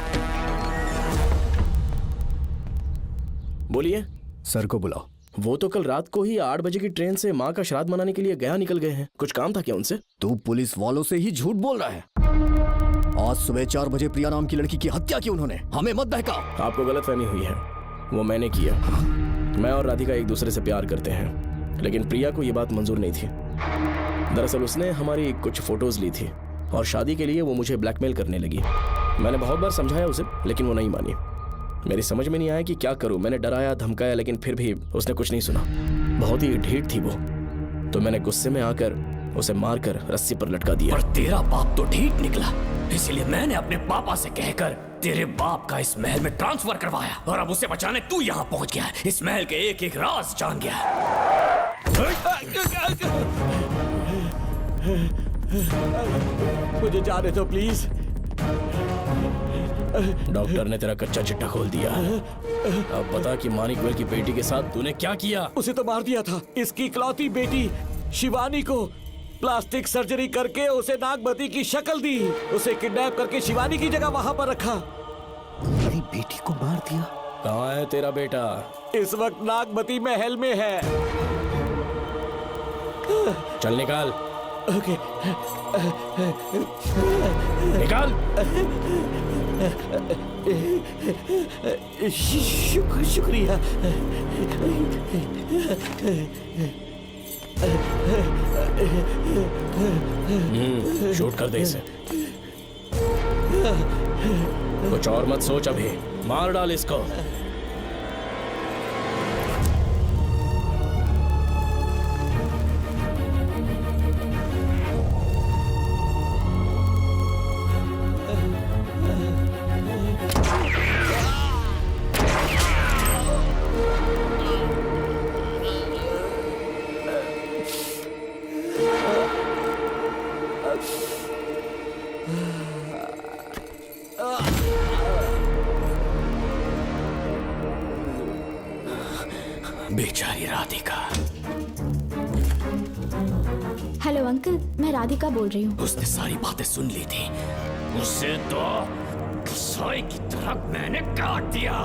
बोलिए। सर को बुलाओ। वो तो कल रात को ही 8 बजे की ट्रेन से माँ का श्राद्ध मनाने के लिए गया निकल गए हैं। कुछ काम था क्या उनसे? तू पुलिस वालों से ही झूठ बोल रहा है। आज सुबह 4 बजे प्रिया नाम की लड़की की हत्या की उन्होंने। हमें मत बहका। आपको गलतफहमी हुई है, वो मैंने किया। मैं और राधिका एक दूसरे से प्यार करते हैं, लेकिन प्रिया को ये बात मंजूर नहीं थी। दरअसल उसने हमारी कुछ फोटोज ली थी और शादी के लिए वो मुझे ब्लैकमेल करने लगी। मैंने बहुत बार समझाया उसे, लेकिन वो नहीं मानी। मेरी समझ में नहीं आया कि क्या करूं। मैंने डराया धमकाया, लेकिन फिर भी उसने कुछ नहीं सुना। बहुत ही ढीठ थी वो, तो मैंने गुस्से में आकर उसे मारकर रस्सी पर लटका दिया। पर तेरा बाप तो ढीठ निकला, इसलिए मैंने अपने पापा से कहकर तेरे बाप का इस महल में ट्रांसफर करवाया। और अब उसे बचाने तू यहाँ पहुँच गया है। इस महल के एक एक राज जान गया है। मुझे जाने दो प्लीज। डॉक्टर ने तेरा कच्चा चिट्ठा खोल दिया। अब बता कि मानिकवेल की बेटी के साथ तूने क्या किया? उसे तो मार दिया था। इसकी इकलौती बेटी शिवानी को प्लास्टिक सर्जरी करके उसे नागमती की शक्ल दी। उसे किडनैप करके शिवानी की जगह वहां पर रखा। मेरी बेटी को मार दिया? कहाँ है तेरा बेटा? इस वक्त नागमती महल में है। चल निकाल। ओके। निकाल। शुक्रिया। शूट कर दे इसे। कुछ और मत सोच, अभी मार डाल इसको। बेचारी राधिका। हेलो अंकल, मैं राधिका बोल रही हूँ। उसने सारी बातें सुन ली थी। उसे तो कसाई की तरह मैंने काट दिया।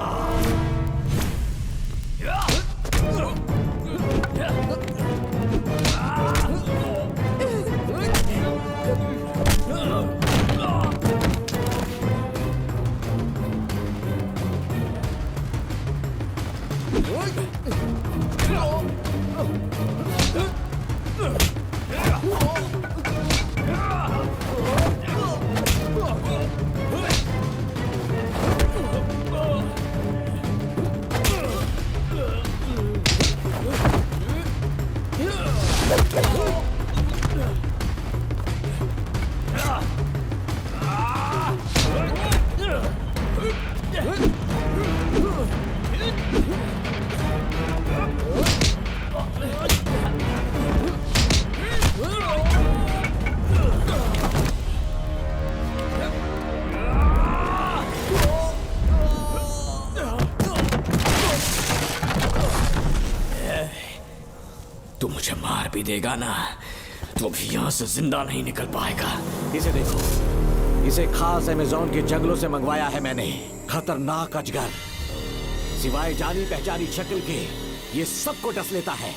देगा ना तो भी यहाँ से जिंदा नहीं निकल पाएगा। इसे देखो, इसे खास अमेज़न के जंगलों से मंगवाया है मैंने। खतरनाक अजगर, सिवाय जानी पहचानी शक्ल के ये सबको डस लेता है।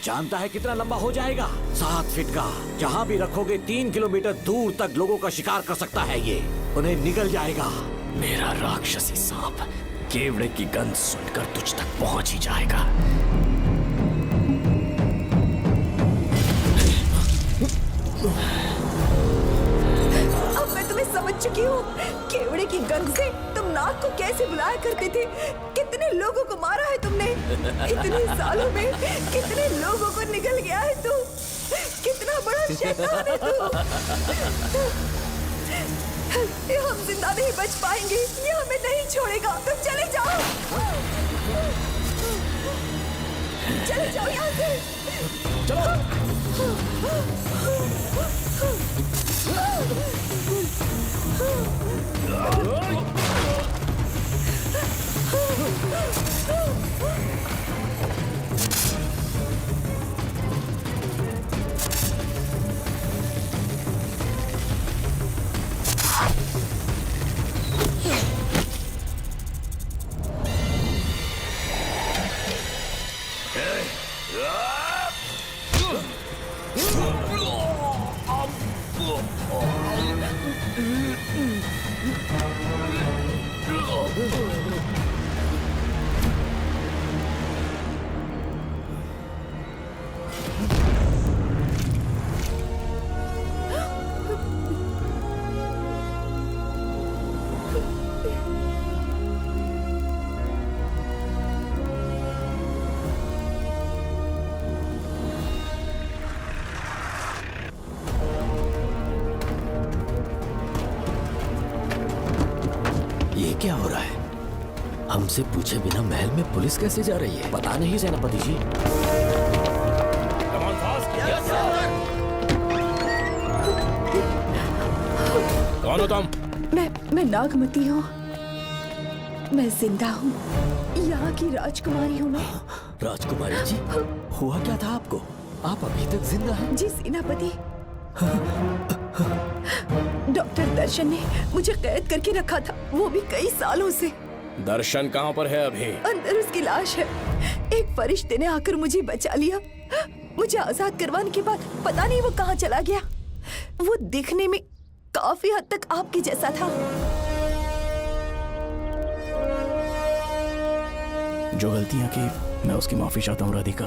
जानता है कितना लंबा हो जाएगा? 7 फीट का। जहाँ भी रखोगे 3 किलोमीटर दूर तक लोगों का शिकार कर सकता है ये। उन्हें निगल जाएगा। मेरा राक्षसी सांप केवड़े की गंध सुनकर तुझ तक पहुंच ही जाएगा। अब मैं तुम्हें समझ चुकी हूँ। केवड़े की गंध से तुम नाग को कैसे बुलाया करते थे। कितने लोगों को मारा है तुमने। इतने सालों में कितने लोगों को निगल गया है तू। कितना बड़ा शैतान है तू। ये हम जिंदा नहीं बच पाएंगे। ये हमें नहीं छोड़ेगा। तुम चले जाओ, चले जाओ यहाँ से। ये क्या हो रहा है? हमसे पूछे बिना महल में पुलिस कैसे जा रही है? पता नहीं सेनापति जी। कौन हो तुम? मैं नागमती हूँ। मैं जिंदा हूँ। यहाँ की राजकुमारी हूँ मैं। राजकुमारी जी, हुआ क्या था आपको? आप अभी तक जिंदा हैं? जी सेनापति। डॉक्टर दर्शन ने मुझे कैद करके रखा था, वो भी कई सालों से। दर्शन कहाँ पर है अभी? अंदर उसकी लाश है। एक फरिश्ते ने आकर मुझे बचा लिया। मुझे आजाद करवाने के बाद पता नहीं वो कहाँ चला गया। वो दिखने में काफी हद तक आपके जैसा था। जो गलतियां की मैं उसकी माफी चाहता हूँ राधिका।